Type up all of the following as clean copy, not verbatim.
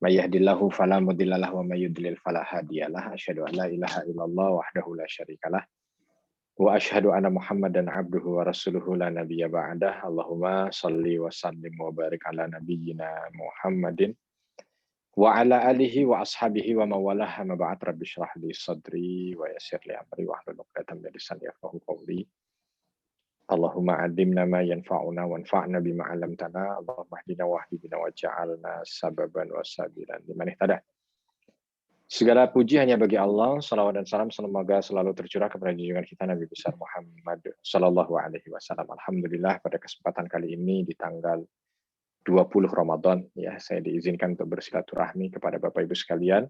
May yahdihillahu fala mudilla lahu wa may yudlil fala hadiyalah. Asyhadu an la ilaha illallah wahdahu la syarikalah. Wa asyhadu anna Muhammadan abduhu wa rasuluhu la nabiyya ba'dah. Allahumma shalli wa sallim wa barik ala nabiyyina Muhammadin wa ala alihi wa ashabihi wa mawalah. Ma ba'd, rabbi shrah li sadri wa yassir li amri wahlul 'uqdatam min lisani yafqahu qawli. Allahumma 'allimna ma yanfa'una wanfa'na bima 'allamtana. Allahumma hdina wahdi bina waj'alna sababan wa sabilan liman ihtada. Segala puji hanya bagi Allah. Salawat dan salam semoga selalu tercurah kepada junjungan kita Nabi besar Muhammad sallallahu alaihi wasallam. Alhamdulillah pada kesempatan kali ini di tanggal 20 Ramadan ya, saya diizinkan untuk bersilaturahmi kepada Bapak Ibu sekalian.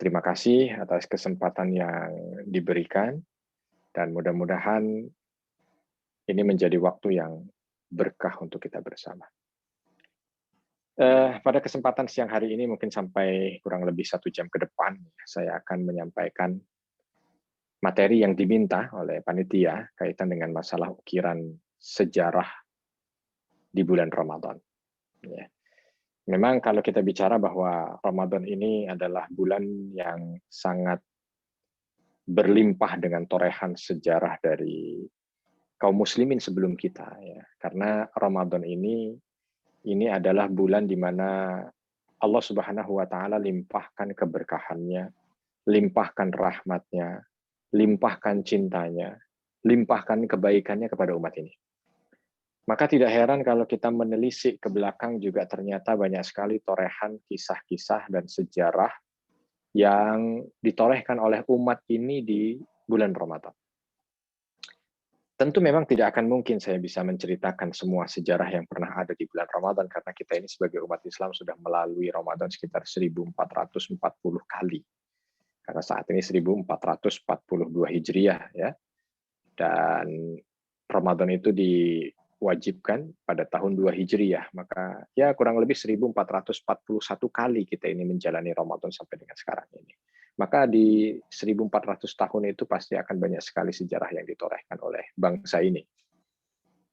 Terima kasih atas kesempatan yang diberikan dan mudah-mudahan ini menjadi waktu yang berkah untuk kita bersama. Pada kesempatan siang hari ini mungkin sampai kurang lebih 1 jam ke depan, saya akan menyampaikan materi yang diminta oleh panitia kaitan dengan masalah ukiran sejarah di bulan Ramadan. Ya. Memang kalau kita bicara bahwa Ramadan ini adalah bulan yang sangat berlimpah dengan torehan sejarah dari kaum muslimin sebelum kita, ya. Karena Ramadan ini adalah bulan di mana Allah Subhanahu wa taala limpahkan keberkahannya, limpahkan rahmatnya, limpahkan cintanya, limpahkan kebaikannya kepada umat ini. Maka tidak heran kalau kita menelisik ke belakang juga ternyata banyak sekali torehan kisah-kisah dan sejarah yang ditorehkan oleh umat ini di bulan Ramadan. Tentu memang tidak akan mungkin saya bisa menceritakan semua sejarah yang pernah ada di bulan Ramadan karena kita ini sebagai umat Islam sudah melalui Ramadan sekitar 1440 kali. Karena saat ini 1442 Hijriah ya. Dan Ramadan itu diwajibkan pada tahun 2 Hijriah. Maka ya kurang lebih 1441 kali kita ini menjalani Ramadan sampai dengan sekarang ini. Maka di 1400 tahun itu pasti akan banyak sekali sejarah yang ditorehkan oleh bangsa ini.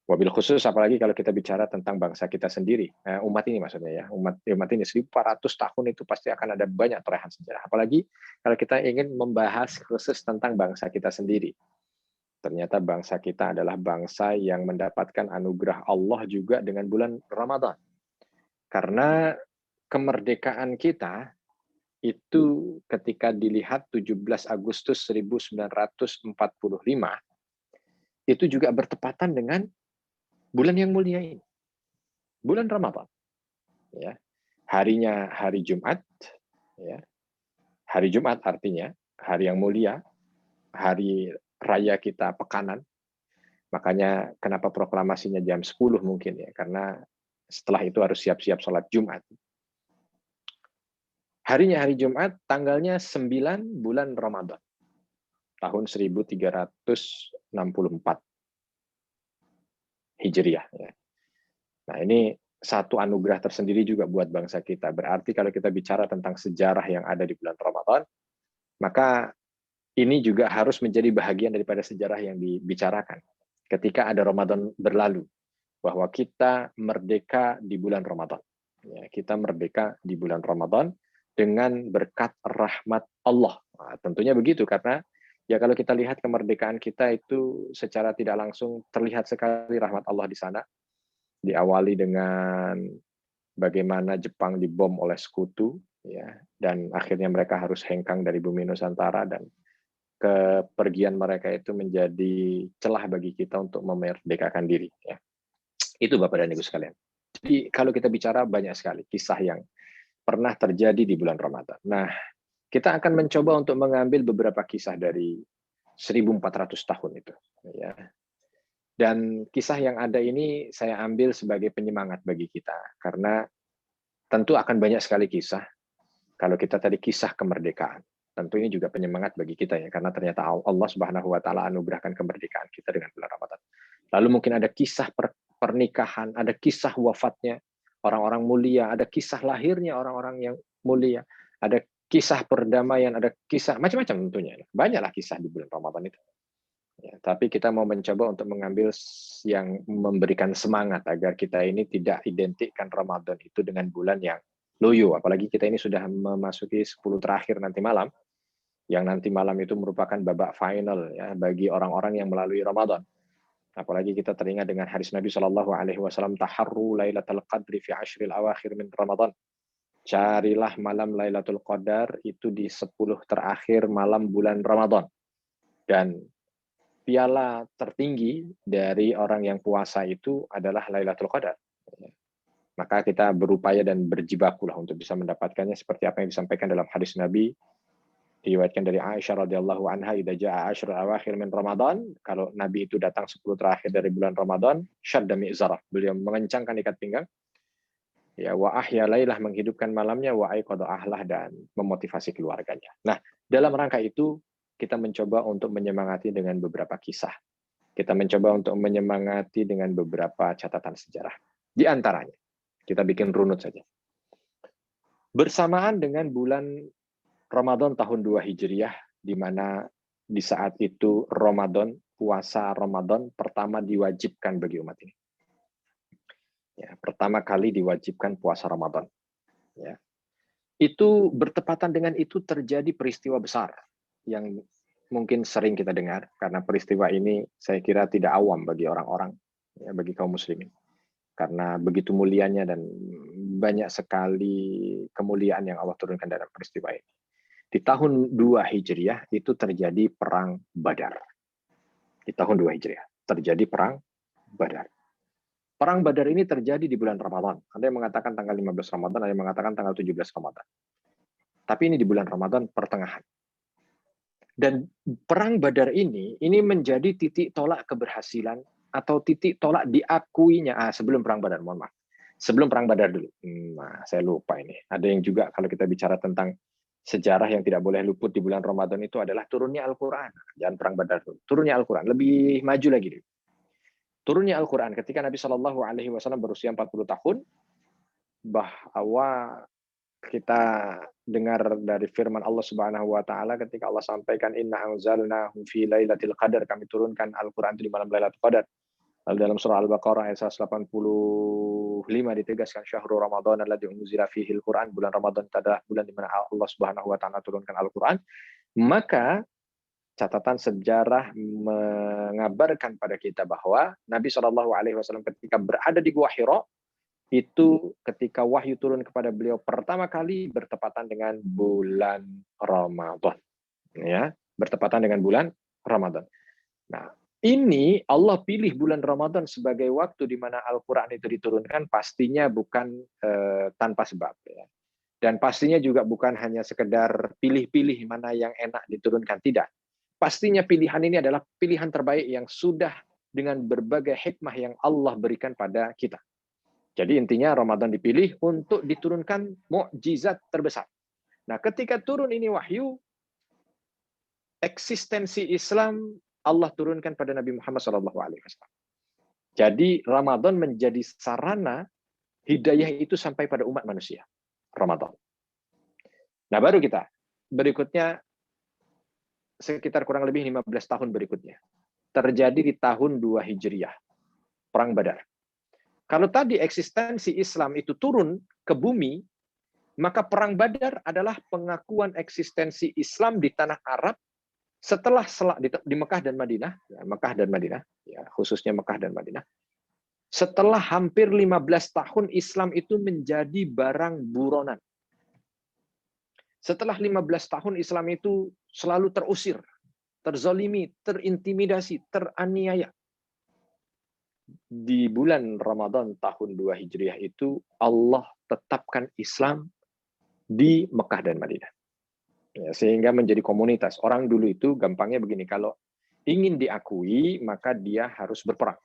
Wabil khusus apalagi kalau kita bicara tentang bangsa kita sendiri, umat ini maksudnya ya, umat ini 1400 tahun itu pasti akan ada banyak torehan sejarah. Apalagi kalau kita ingin membahas khusus tentang bangsa kita sendiri. Ternyata bangsa kita adalah bangsa yang mendapatkan anugerah Allah juga dengan bulan Ramadan. Karena kemerdekaan kita itu ketika dilihat 17 Agustus 1945 itu juga bertepatan dengan bulan yang mulia ini, bulan Ramadan. Ya, harinya hari Jumat, ya, hari Jumat artinya hari yang mulia, hari raya kita pekanan. Makanya kenapa proklamasinya jam 10 mungkin ya, karena setelah itu harus siap-siap sholat Jumat. Harinya hari Jumat, tanggalnya 9 bulan Ramadan, tahun 1364 Hijriah. Nah ini satu anugerah tersendiri juga buat bangsa kita. Berarti kalau kita bicara tentang sejarah yang ada di bulan Ramadan, maka ini juga harus menjadi bahagian daripada sejarah yang dibicarakan. Ketika ada Ramadan berlalu, bahwa kita merdeka di bulan Ramadan. Ya, kita merdeka di bulan Ramadan, dengan berkat rahmat Allah. Nah, tentunya begitu karena ya kalau kita lihat kemerdekaan kita itu secara tidak langsung terlihat sekali rahmat Allah di sana. Diawali dengan bagaimana Jepang dibom oleh sekutu ya, dan akhirnya mereka harus hengkang dari bumi Nusantara dan kepergian mereka itu menjadi celah bagi kita untuk memerdekakan diri ya. Itu Bapak dan Ibu sekalian. Jadi kalau kita bicara banyak sekali kisah yang pernah terjadi di bulan Ramadan. Nah, kita akan mencoba untuk mengambil beberapa kisah dari 1400 tahun itu. Ya. Dan kisah yang ada ini saya ambil sebagai penyemangat bagi kita. Karena tentu akan banyak sekali kisah. Kalau kita tadi kisah kemerdekaan, tentu ini juga penyemangat bagi kita ya. Karena ternyata Allah Subhanahu wa taala anugerahkan kemerdekaan kita dengan bulan Ramadan. Lalu mungkin ada kisah pernikahan, ada kisah wafatnya orang-orang mulia, ada kisah lahirnya orang-orang yang mulia, ada kisah perdamaian, ada kisah macam-macam tentunya. Banyaklah kisah di bulan Ramadan itu. Ya, tapi kita mau mencoba untuk mengambil yang memberikan semangat agar kita ini tidak identikkan Ramadan itu dengan bulan yang loyo, apalagi kita ini sudah memasuki 10 terakhir nanti malam, yang nanti malam itu merupakan babak final ya bagi orang-orang yang melalui Ramadan. Apalagi kita teringat dengan hadis Nabi Shallallahu Alaihi Wasallam, taharru lailatul qadri fi ashril awakhir min Ramadan. Carilah malam Lailatul Qadar itu di 10 terakhir malam bulan Ramadan. Dan piala tertinggi dari orang yang puasa itu adalah Lailatul Qadar. Maka kita berupaya dan berjibakulah untuk bisa mendapatkannya seperti apa yang disampaikan dalam hadis Nabi, diriwayatkan dari Aisyah radhiyallahu anha, idza jaa asyrul awakhir min Ramadan, kalau Nabi itu datang 10 terakhir dari bulan Ramadan, syadda mi'zarah, beliau mengencangkan ikat pinggang, ya, wa ahya lailah, menghidupkan malamnya, wa aiqadha ahlah, dan memotivasi keluarganya. Nah, dalam rangka itu kita mencoba untuk menyemangati dengan beberapa kisah. Kita mencoba untuk menyemangati dengan beberapa catatan sejarah. Di antaranya, kita bikin runut saja. Bersamaan dengan bulan Ramadan tahun 2 Hijriah, di mana di saat itu Ramadan, puasa Ramadan pertama diwajibkan bagi umat ini. Ya, pertama kali diwajibkan puasa Ramadan. Ya. Itu bertepatan dengan itu terjadi peristiwa besar yang mungkin sering kita dengar, karena peristiwa ini saya kira tidak awam bagi orang-orang, ya, bagi kaum muslimin. Karena begitu mulianya dan banyak sekali kemuliaan yang Allah turunkan dalam peristiwa ini. Di tahun 2 Hijriah itu terjadi perang Badar. Di tahun 2 Hijriah terjadi perang Badar. Perang Badar ini terjadi di bulan Ramadan. Ada yang mengatakan tanggal 15 Ramadan, ada yang mengatakan tanggal 17 Ramadan. Tapi ini di bulan Ramadan pertengahan. Dan perang Badar ini menjadi titik tolak keberhasilan atau titik tolak diakuinya. Sebelum perang Badar, mohon maaf. Sebelum perang Badar dulu. Nah, saya lupa ini. Ada yang juga kalau kita bicara tentang sejarah yang tidak boleh luput di bulan Ramadan itu adalah turunnya Al-Quran. Jangan perang Badar dulu. Turunnya Al-Quran. Lebih maju lagi dulu. Turunnya Al-Quran ketika Nabi Shallallahu Alaihi Wasallam berusia 40 tahun, bahwa kita dengar dari firman Allah Subhanahu Wa Taala ketika Allah sampaikan inna anzalnahu fi lailatul qadar, kami turunkan Al-Quran itu di malam Lailatul Qadar. Lalu dalam surah Al-Baqarah ayat 185 ditegaskan syahrul Ramadan alladzi unzila fihi al-Quran, bulan Ramadan adalah bulan di mana Allah Subhanahu Wa Taala turunkan Al-Quran. Maka catatan sejarah mengabarkan pada kita bahwa Nabi Shallallahu Alaihi Wasallam ketika berada di Gua Hira itu ketika wahyu turun kepada beliau pertama kali bertepatan dengan bulan Ramadan, ya, bertepatan dengan bulan Ramadan. Nah, ini Allah pilih bulan Ramadan sebagai waktu di mana Al-Quran itu diturunkan, pastinya bukan tanpa sebab, ya. Dan pastinya juga bukan hanya sekedar pilih-pilih mana yang enak diturunkan, tidak. Pastinya pilihan ini adalah pilihan terbaik yang sudah dengan berbagai hikmah yang Allah berikan pada kita. Jadi intinya Ramadan dipilih untuk diturunkan mukjizat terbesar. Nah, ketika turun ini wahyu, eksistensi Islam Allah turunkan pada Nabi Muhammad SAW. Jadi Ramadan menjadi sarana hidayah itu sampai pada umat manusia. Ramadan. Nah, baru kita berikutnya sekitar kurang lebih 15 tahun berikutnya. Terjadi di tahun 2 Hijriah. Perang Badar. Kalau tadi eksistensi Islam itu turun ke bumi, maka Perang Badar adalah pengakuan eksistensi Islam di tanah Arab setelah di Mekah dan Madinah, ya, khususnya Mekah dan Madinah. Setelah hampir 15 tahun Islam itu menjadi barang buronan. Setelah 15 tahun Islam itu selalu terusir, terzolimi, terintimidasi, teraniaya. Di bulan Ramadan tahun 2 Hijriah itu Allah tetapkan Islam di Mekah dan Madinah. Ya, sehingga menjadi komunitas. Orang dulu itu gampangnya begini, kalau ingin diakui maka dia harus berperang.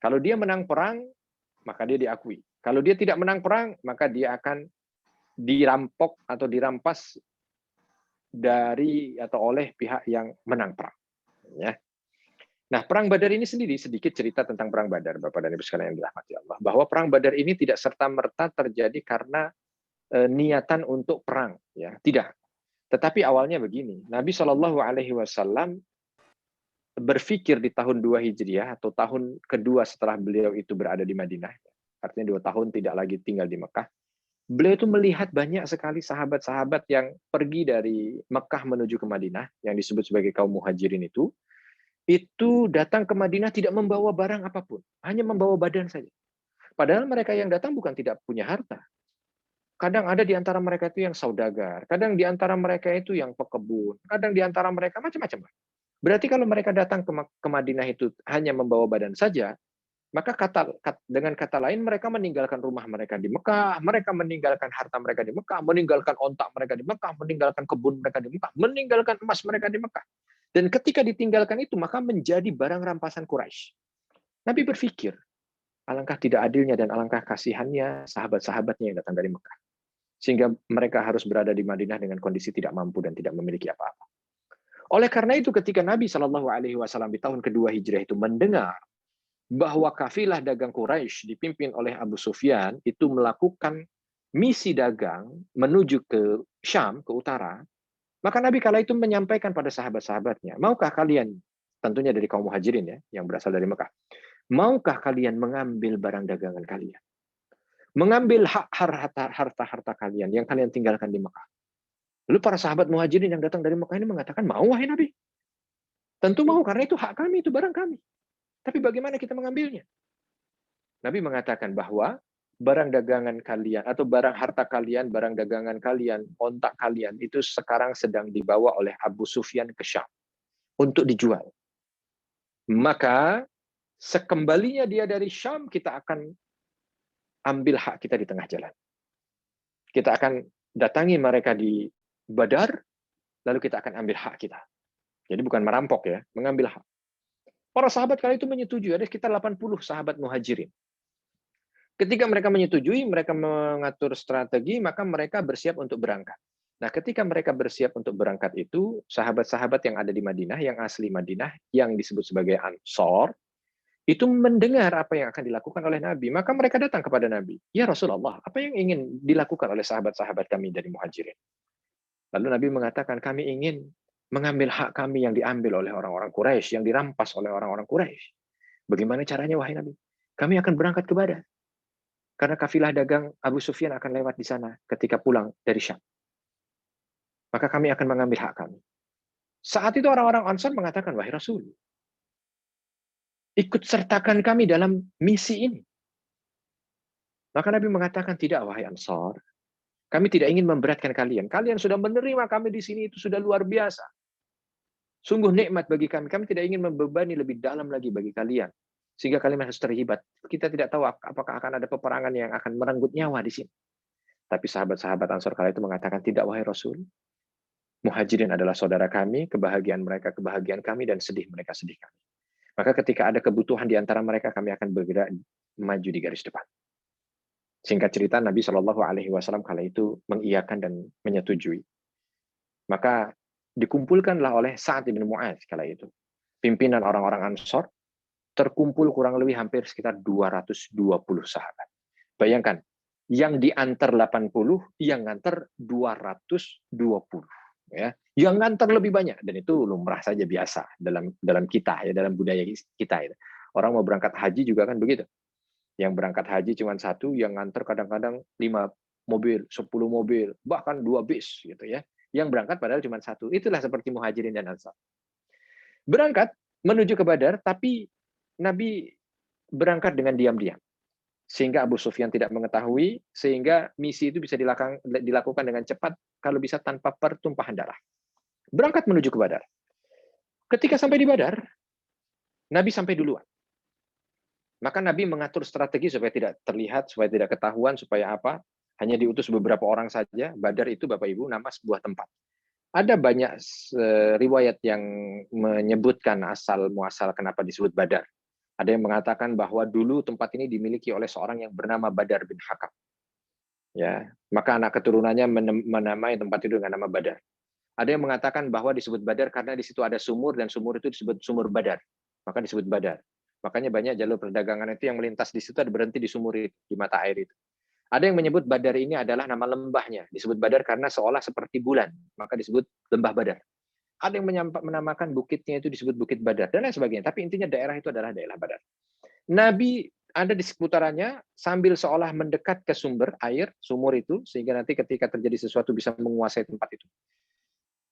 Kalau dia menang perang, maka dia diakui. Kalau dia tidak menang perang, maka dia akan dirampok atau dirampas dari atau oleh pihak yang menang perang. Ya. Nah, Perang Badar ini sendiri, sedikit cerita tentang Perang Badar, Bapak dan Ibu sekalian yang dirahmati Allah, bahwa Perang Badar ini tidak serta-merta terjadi karena niatan untuk perang, ya, tidak. Tetapi awalnya begini, Nabi Shallallahu Alaihi Wasallam berpikir di tahun 2 Hijriah atau tahun kedua setelah beliau itu berada di Madinah, artinya 2 tahun tidak lagi tinggal di Mekah. Beliau itu melihat banyak sekali sahabat-sahabat yang pergi dari Mekah menuju ke Madinah, yang disebut sebagai kaum muhajirin itu datang ke Madinah tidak membawa barang apapun, hanya membawa badan saja. Padahal mereka yang datang bukan tidak punya harta. Kadang ada di antara mereka itu yang saudagar, kadang di antara mereka itu yang pekebun, kadang di antara mereka macam-macam. Berarti kalau mereka datang ke Madinah itu hanya membawa badan saja, maka dengan kata lain mereka meninggalkan rumah mereka di Mekah, mereka meninggalkan harta mereka di Mekah, meninggalkan ontak mereka di Mekah, meninggalkan kebun mereka di Mekah, meninggalkan emas mereka di Mekah. Dan ketika ditinggalkan itu, maka menjadi barang rampasan Quraisy. Nabi berpikir, alangkah tidak adilnya dan alangkah kasihannya sahabat-sahabatnya yang datang dari Mekah. Sehingga mereka harus berada di Madinah dengan kondisi tidak mampu dan tidak memiliki apa-apa. Oleh karena itu, ketika Nabi Shallallahu Alaihi Wasallam di tahun kedua Hijrah itu mendengar bahwa kafilah dagang Quraisy dipimpin oleh Abu Sufyan itu melakukan misi dagang menuju ke Syam, ke utara, maka Nabi kala itu menyampaikan pada sahabat-sahabatnya, maukah kalian, tentunya dari kaum muhajirin ya, yang berasal dari Mekah, maukah kalian mengambil barang dagangan kalian? Mengambil hak harta-harta kalian yang kalian tinggalkan di Mekah. Lalu para sahabat muhajirin yang datang dari Mekah ini mengatakan, mau wahai Nabi. Tentu mau, karena itu hak kami, itu barang kami. Tapi bagaimana kita mengambilnya? Nabi mengatakan bahwa barang dagangan kalian atau barang harta kalian, barang dagangan kalian, ontak kalian itu sekarang sedang dibawa oleh Abu Sufyan ke Syam untuk dijual. Maka sekembalinya dia dari Syam, kita akan ambil hak kita di tengah jalan. Kita akan datangi mereka di Badar, lalu kita akan ambil hak kita. Jadi bukan merampok ya, mengambil hak. Para sahabat kali itu menyetujui, ada sekitar 80 sahabat muhajirin. Ketika mereka menyetujui, mereka mengatur strategi, maka mereka bersiap untuk berangkat. Nah, ketika mereka bersiap untuk berangkat itu, sahabat-sahabat yang ada di Madinah, yang asli Madinah, yang disebut sebagai Ansor, itu mendengar apa yang akan dilakukan oleh Nabi. Maka mereka datang kepada Nabi. Ya Rasulullah, apa yang ingin dilakukan oleh sahabat-sahabat kami dari Muhajirin? Lalu Nabi mengatakan, kami ingin mengambil hak kami yang diambil oleh orang-orang Quraisy, yang dirampas oleh orang-orang Quraisy. Bagaimana caranya, wahai Nabi? Kami akan berangkat ke Badar. Karena kafilah dagang Abu Sufyan akan lewat di sana ketika pulang dari Syam. Maka kami akan mengambil hak kami. Saat itu orang-orang Ansar mengatakan, wahai Rasul, ikut sertakan kami dalam misi ini. Maka Nabi mengatakan, tidak wahai Ansar, kami tidak ingin memberatkan kalian. Kalian sudah menerima kami di sini, itu sudah luar biasa. Sungguh nikmat bagi kami. Kami tidak ingin membebani lebih dalam lagi bagi kalian. Sehingga kalian harus terlibat. Kita tidak tahu apakah akan ada peperangan yang akan merenggut nyawa di sini. Tapi sahabat-sahabat Ansor kala itu mengatakan, tidak wahai Rasul. Muhajirin adalah saudara kami, kebahagiaan mereka kebahagiaan kami, dan sedih mereka sedih kami. Maka ketika ada kebutuhan di antara mereka, kami akan bergerak maju di garis depan. Singkat cerita, Nabi Shallallahu Alaihi Wasallam kala itu mengiyakan dan menyetujui. Maka dikumpulkanlah oleh Sa'ad bin Mu'adz kala itu. Pimpinan orang-orang Ansor, terkumpul kurang lebih hampir sekitar 220 sahabat. Bayangkan, yang diantar 80, yang ngantar 220. Ya, yang ngantar lebih banyak, dan itu lumrah saja biasa dalam kita ya, dalam budaya kita ya. Orang mau berangkat haji juga kan begitu. Yang berangkat haji cuma satu, yang ngantar kadang-kadang 5 mobil, 10 mobil, bahkan 2 bis gitu ya. Yang berangkat padahal cuma satu. Itulah seperti Muhajirin dan Ansar. Berangkat menuju ke Badar, tapi Nabi berangkat dengan diam-diam. Sehingga Abu Sufyan tidak mengetahui, sehingga misi itu bisa dilakukan dengan cepat, kalau bisa tanpa pertumpahan darah. Berangkat menuju ke Badar. Ketika sampai di Badar, Nabi sampai duluan. Maka Nabi mengatur strategi supaya tidak terlihat, supaya tidak ketahuan, supaya apa? Hanya diutus beberapa orang saja. Badar itu, Bapak Ibu, nama sebuah tempat. Ada banyak riwayat yang menyebutkan asal-muasal kenapa disebut Badar. Ada yang mengatakan bahwa dulu tempat ini dimiliki oleh seorang yang bernama Badar bin Hakam. Ya, maka anak keturunannya menamai tempat itu dengan nama Badar. Ada yang mengatakan bahwa disebut Badar karena di situ ada sumur, dan sumur itu disebut sumur Badar. Maka disebut Badar. Makanya banyak jalur perdagangan itu yang melintas di situ, ada berhenti di sumur itu, di mata air itu. Ada yang menyebut Badar ini adalah nama lembahnya. Disebut Badar karena seolah seperti bulan, maka disebut lembah Badar. Ada yang menamakan bukitnya itu disebut Bukit Badar, dan lain sebagainya. Tapi intinya daerah itu adalah daerah Badar. Nabi ada di seputarannya sambil seolah mendekat ke sumber air, sumur itu, sehingga nanti ketika terjadi sesuatu bisa menguasai tempat itu.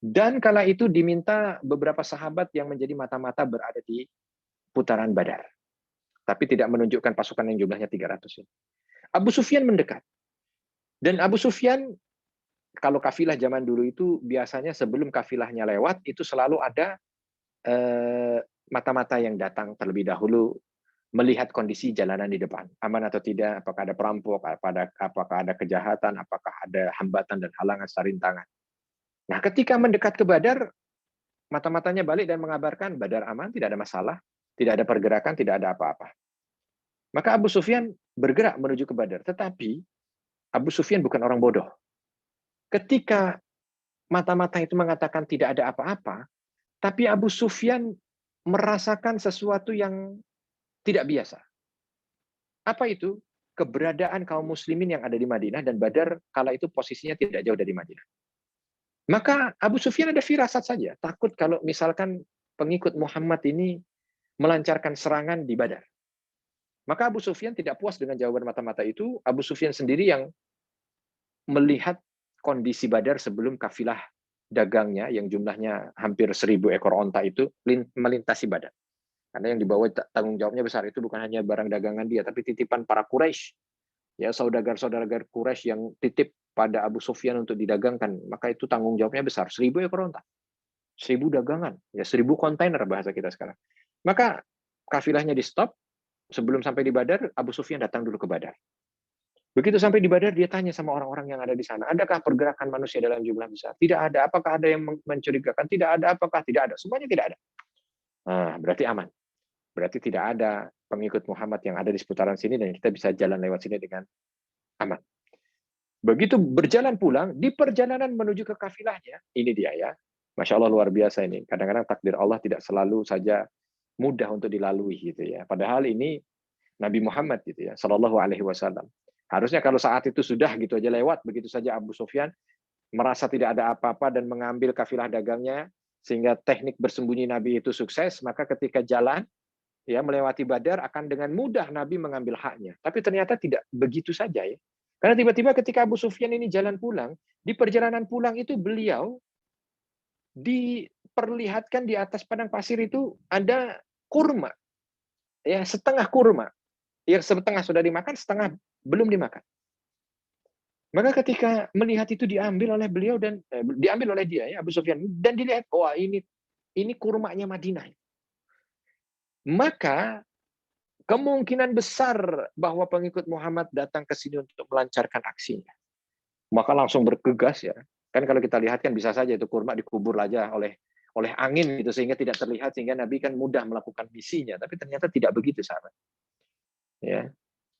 Dan kala itu diminta beberapa sahabat yang menjadi mata-mata berada di putaran Badar. Tapi tidak menunjukkan pasukan yang jumlahnya 300. Abu Sufyan mendekat. Dan Abu Sufyan, kalau kafilah zaman dulu itu biasanya sebelum kafilahnya lewat, itu selalu ada mata-mata yang datang terlebih dahulu, melihat kondisi jalanan di depan. Aman atau tidak, apakah ada perampok, apakah ada kejahatan, apakah ada hambatan dan halangan serta rintangan. Nah, ketika mendekat ke Badar, mata-matanya balik dan mengabarkan Badar aman, tidak ada masalah, tidak ada pergerakan, tidak ada apa-apa. Maka Abu Sufyan bergerak menuju ke Badar. Tetapi Abu Sufyan bukan orang bodoh. Ketika mata-mata itu mengatakan tidak ada apa-apa, tapi Abu Sufyan merasakan sesuatu yang tidak biasa. Apa itu? Keberadaan kaum muslimin yang ada di Madinah, dan Badar kala itu posisinya tidak jauh dari Madinah. Maka Abu Sufyan ada firasat saja, takut kalau misalkan pengikut Muhammad ini melancarkan serangan di Badar. Maka Abu Sufyan tidak puas dengan jawaban mata-mata itu. Abu Sufyan sendiri yang melihat kondisi Badar sebelum kafilah dagangnya yang jumlahnya hampir 1.000 ekor onta itu melintasi Badar. Karena yang dibawa tanggung jawabnya besar, itu bukan hanya barang dagangan dia, tapi titipan para Quraisy. Ya, saudagar-saudagar Quraisy yang titip pada Abu Sufyan untuk didagangkan, maka itu tanggung jawabnya besar. 1.000 ekor onta. 1.000 dagangan, ya 1.000 kontainer bahasa kita sekarang. Maka kafilahnya di stop. Sebelum sampai di Badar, Abu Sufyan datang dulu ke Badar. Begitu sampai di Badar, dia tanya sama orang-orang yang ada di sana, adakah pergerakan manusia dalam jumlah besar? Tidak ada. Apakah ada yang mencurigakan? Tidak ada. Apakah tidak ada? Semuanya tidak ada. Nah, berarti aman. Berarti tidak ada pengikut Muhammad yang ada di seputaran sini, dan kita bisa jalan lewat sini dengan aman. Begitu berjalan pulang, di perjalanan menuju ke kafilahnya, ini dia ya. Masya Allah, luar biasa ini. Kadang-kadang takdir Allah tidak selalu saja mudah untuk dilalui gitu ya. Padahal ini Nabi Muhammad gitu ya, Shallallahu Alaihi Wasallam. Harusnya kalau saat itu sudah gitu aja lewat, begitu saja Abu Sufyan merasa tidak ada apa-apa dan mengambil kafilah dagangnya, sehingga teknik bersembunyi Nabi itu sukses, maka ketika jalan ya melewati Badar akan dengan mudah Nabi mengambil haknya. Tapi ternyata tidak begitu saja ya. Karena tiba-tiba ketika Abu Sufyan ini jalan pulang, di perjalanan pulang itu beliau diperlihatkan di atas padang pasir itu ada kurma, ya setengah kurma, ya setengah sudah dimakan, setengah belum dimakan. Maka ketika melihat itu diambil oleh beliau dan diambil oleh dia ya Abu Sufyan, dan dilihat, wah ini kurmanya Madinah. Maka kemungkinan besar bahwa pengikut Muhammad datang ke sini untuk melancarkan aksinya. Maka langsung bergegas ya. Kan kalau kita lihat kan bisa saja itu kurma dikubur aja oleh angin gitu sehingga tidak terlihat, sehingga Nabi kan mudah melakukan misinya. Tapi ternyata tidak begitu, sahabat. Ya.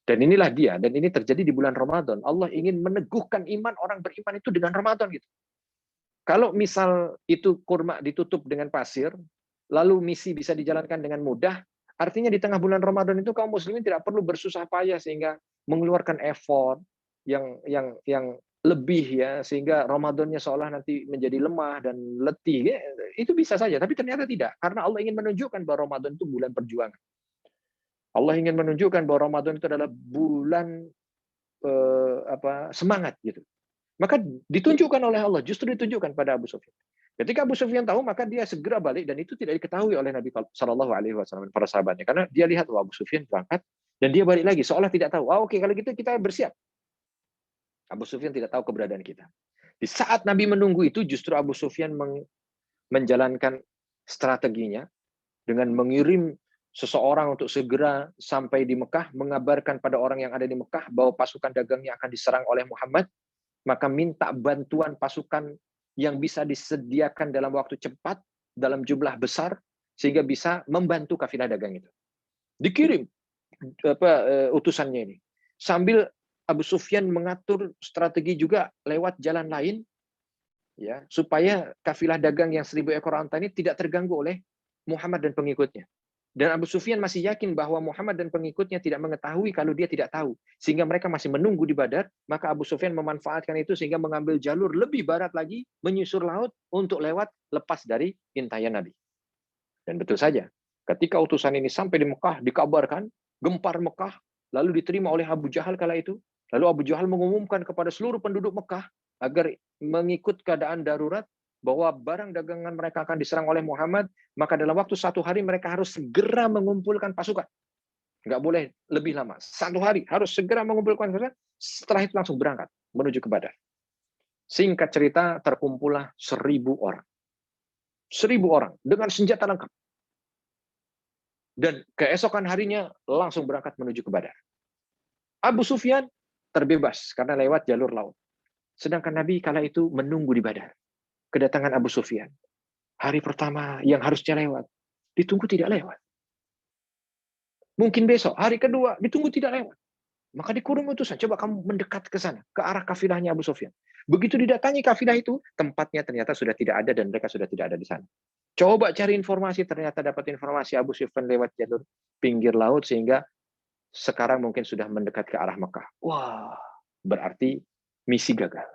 Dan inilah dia, dan ini terjadi di bulan Ramadan. Allah ingin meneguhkan iman orang beriman itu dengan Ramadan gitu. Kalau misal itu kurma ditutup dengan pasir, lalu misi bisa dijalankan dengan mudah, artinya di tengah bulan Ramadan itu kaum muslimin tidak perlu bersusah payah sehingga mengeluarkan effort yang lebih ya, sehingga Ramadannya seolah nanti menjadi lemah dan letih. Ya, itu bisa saja, tapi ternyata tidak. Karena Allah ingin menunjukkan bahwa Ramadan itu bulan perjuangan. Allah ingin menunjukkan bahwa Ramadan itu adalah bulan semangat gitu. Maka ditunjukkan oleh Allah, justru ditunjukkan pada Abu Sufyan. Ketika Abu Sufyan tahu, maka dia segera balik, dan itu tidak diketahui oleh Nabi Shallallahu Alaihi Wasallam para sahabatnya, karena dia lihat Abu Sufyan berangkat dan dia balik lagi seolah tidak tahu. Oke, kalau gitu kita bersiap. Abu Sufyan tidak tahu keberadaan kita. Di saat Nabi menunggu itu, justru Abu Sufyan menjalankan strateginya dengan mengirim seseorang untuk segera sampai di Mekah, mengabarkan pada orang yang ada di Mekah bahwa pasukan dagangnya akan diserang oleh Muhammad, maka minta bantuan pasukan yang bisa disediakan dalam waktu cepat, dalam jumlah besar, sehingga bisa membantu kafilah dagang itu. Dikirim utusannya ini. Sambil Abu Sufyan mengatur strategi juga lewat jalan lain, ya, supaya kafilah dagang yang 1.000 ekor onta ini tidak terganggu oleh Muhammad dan pengikutnya. Dan Abu Sufyan masih yakin bahwa Muhammad dan pengikutnya tidak mengetahui kalau dia tidak tahu. Sehingga mereka masih menunggu di Badar, maka Abu Sufyan memanfaatkan itu sehingga mengambil jalur lebih barat lagi, menyusur laut untuk lewat lepas dari intayan Nabi. Dan betul saja, ketika utusan ini sampai di Mekah, dikabarkan, gempar Mekah, lalu diterima oleh Abu Jahal kala itu. Lalu Abu Jahal mengumumkan kepada seluruh penduduk Mekah agar mengikut keadaan darurat bahwa barang dagangan mereka akan diserang oleh Muhammad, maka dalam waktu 1 hari mereka harus segera mengumpulkan pasukan. Nggak boleh lebih lama. 1 hari harus segera mengumpulkan pasukan, setelah itu langsung berangkat menuju ke Badar. Singkat cerita, terkumpullah 1.000 orang. 1.000 orang dengan senjata lengkap. Dan keesokan harinya langsung berangkat menuju ke Badar. Abu Sufyan terbebas karena lewat jalur laut. Sedangkan Nabi kala itu menunggu di Badar. Kedatangan Abu Sufyan. Hari pertama yang harusnya lewat, ditunggu tidak lewat. Mungkin besok, hari kedua, ditunggu tidak lewat. Maka dikurung utusan, coba kamu mendekat ke sana, ke arah kafilahnya Abu Sufyan. Begitu didatangi kafilah itu, tempatnya ternyata sudah tidak ada dan mereka sudah tidak ada di sana. Coba cari informasi, ternyata dapat informasi Abu Sufyan lewat jalur pinggir laut, sehingga sekarang mungkin sudah mendekat ke arah Mekah. Wah, berarti misi gagal.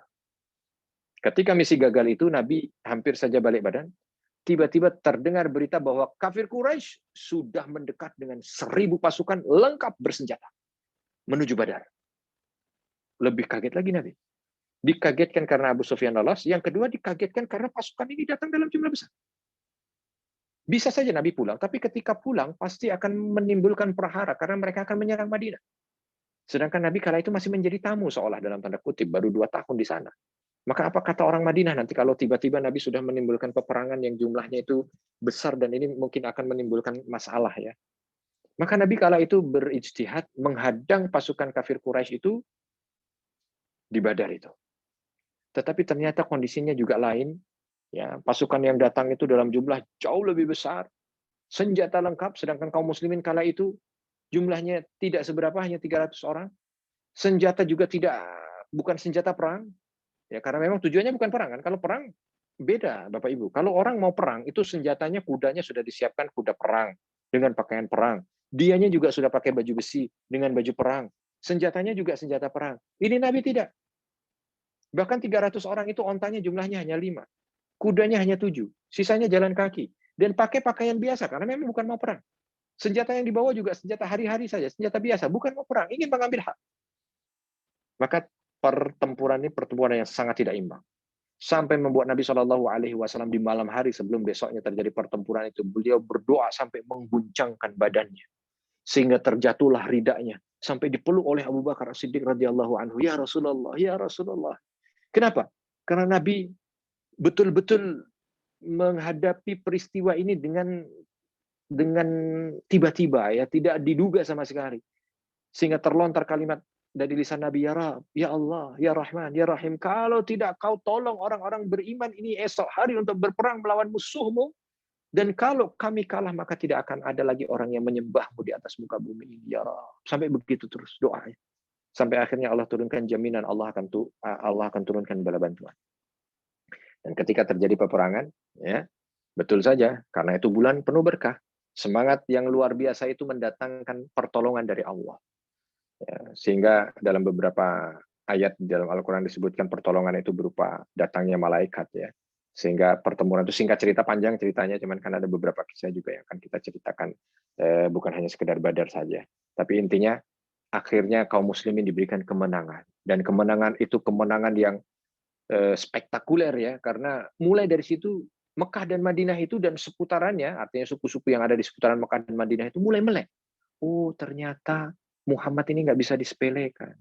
Ketika misi gagal itu, Nabi hampir saja balik badan. Tiba-tiba terdengar berita bahwa kafir Quraisy sudah mendekat dengan 1.000 pasukan lengkap bersenjata menuju Badar. Lebih kaget lagi Nabi. Dikagetkan karena Abu Sufyan lolos, yang kedua dikagetkan karena pasukan ini datang dalam jumlah besar. Bisa saja Nabi pulang, tapi ketika pulang pasti akan menimbulkan prahara karena mereka akan menyerang Madinah. Sedangkan Nabi kala itu masih menjadi tamu seolah dalam tanda kutip, baru 2 tahun di sana. Maka apa kata orang Madinah nanti kalau tiba-tiba Nabi sudah menimbulkan peperangan yang jumlahnya itu besar dan ini mungkin akan menimbulkan masalah ya. Maka Nabi kala itu berijtihad menghadang pasukan kafir Quraisy itu di Badar itu. Tetapi ternyata kondisinya juga lain. Ya, pasukan yang datang itu dalam jumlah jauh lebih besar, senjata lengkap, sedangkan kaum muslimin kala itu jumlahnya tidak seberapa, hanya 300 orang. Senjata juga bukan senjata perang. Ya, karena memang tujuannya bukan perang kan. Kalau perang beda, Bapak Ibu. Kalau orang mau perang, itu senjatanya, kudanya sudah disiapkan kuda perang dengan pakaian perang. Dianya juga sudah pakai baju besi dengan baju perang. Senjatanya juga senjata perang. Ini Nabi tidak. Bahkan 300 orang itu ontanya jumlahnya hanya 5. Kudanya hanya 7. Sisanya jalan kaki. Dan pakai pakaian biasa, karena memang bukan mau perang. Senjata yang dibawa juga senjata hari-hari saja, senjata biasa, bukan mau perang, ingin mengambil hak. Maka pertempuran ini pertempuran yang sangat tidak imbang. Sampai membuat Nabi SAW di malam hari sebelum besoknya terjadi pertempuran itu, beliau berdoa sampai mengguncangkan badannya. Sehingga terjatuhlah ridanya. Sampai dipeluk oleh Abu Bakar As-Siddiq radhiyallahu anhu. Ya Rasulullah, ya Rasulullah. Kenapa? Karena Nabi betul-betul menghadapi peristiwa ini dengan tiba-tiba, ya, tidak diduga sama sekali. Sehingga terlontar kalimat dari lisan Nabi, ya Rab, ya Allah, ya Rahman, ya Rahim, kalau tidak kau tolong orang-orang beriman ini esok hari untuk berperang melawan musuhmu, dan kalau kami kalah maka tidak akan ada lagi orang yang menyembahmu di atas muka bumi ini, ya Rab. Sampai begitu terus doanya. Sampai akhirnya Allah turunkan jaminan, Allah akan turunkan bala bantuan. Dan ketika terjadi peperangan, ya, betul saja, karena itu bulan penuh berkah. Semangat yang luar biasa itu mendatangkan pertolongan dari Allah. Ya, sehingga dalam beberapa ayat di dalam Al-Quran disebutkan pertolongan itu berupa datangnya malaikat, ya. Sehingga pertemuan itu, singkat cerita, panjang ceritanya, cuman kan ada beberapa kisah juga yang akan kita ceritakan, bukan hanya sekedar Badar saja. Tapi intinya akhirnya kaum muslimin diberikan kemenangan, dan kemenangan itu kemenangan yang spektakuler, ya, karena mulai dari situ Mekah dan Madinah itu dan seputarannya, artinya suku-suku yang ada di seputaran Mekah dan Madinah itu mulai melek. Oh, ternyata Muhammad ini nggak bisa disepelekan.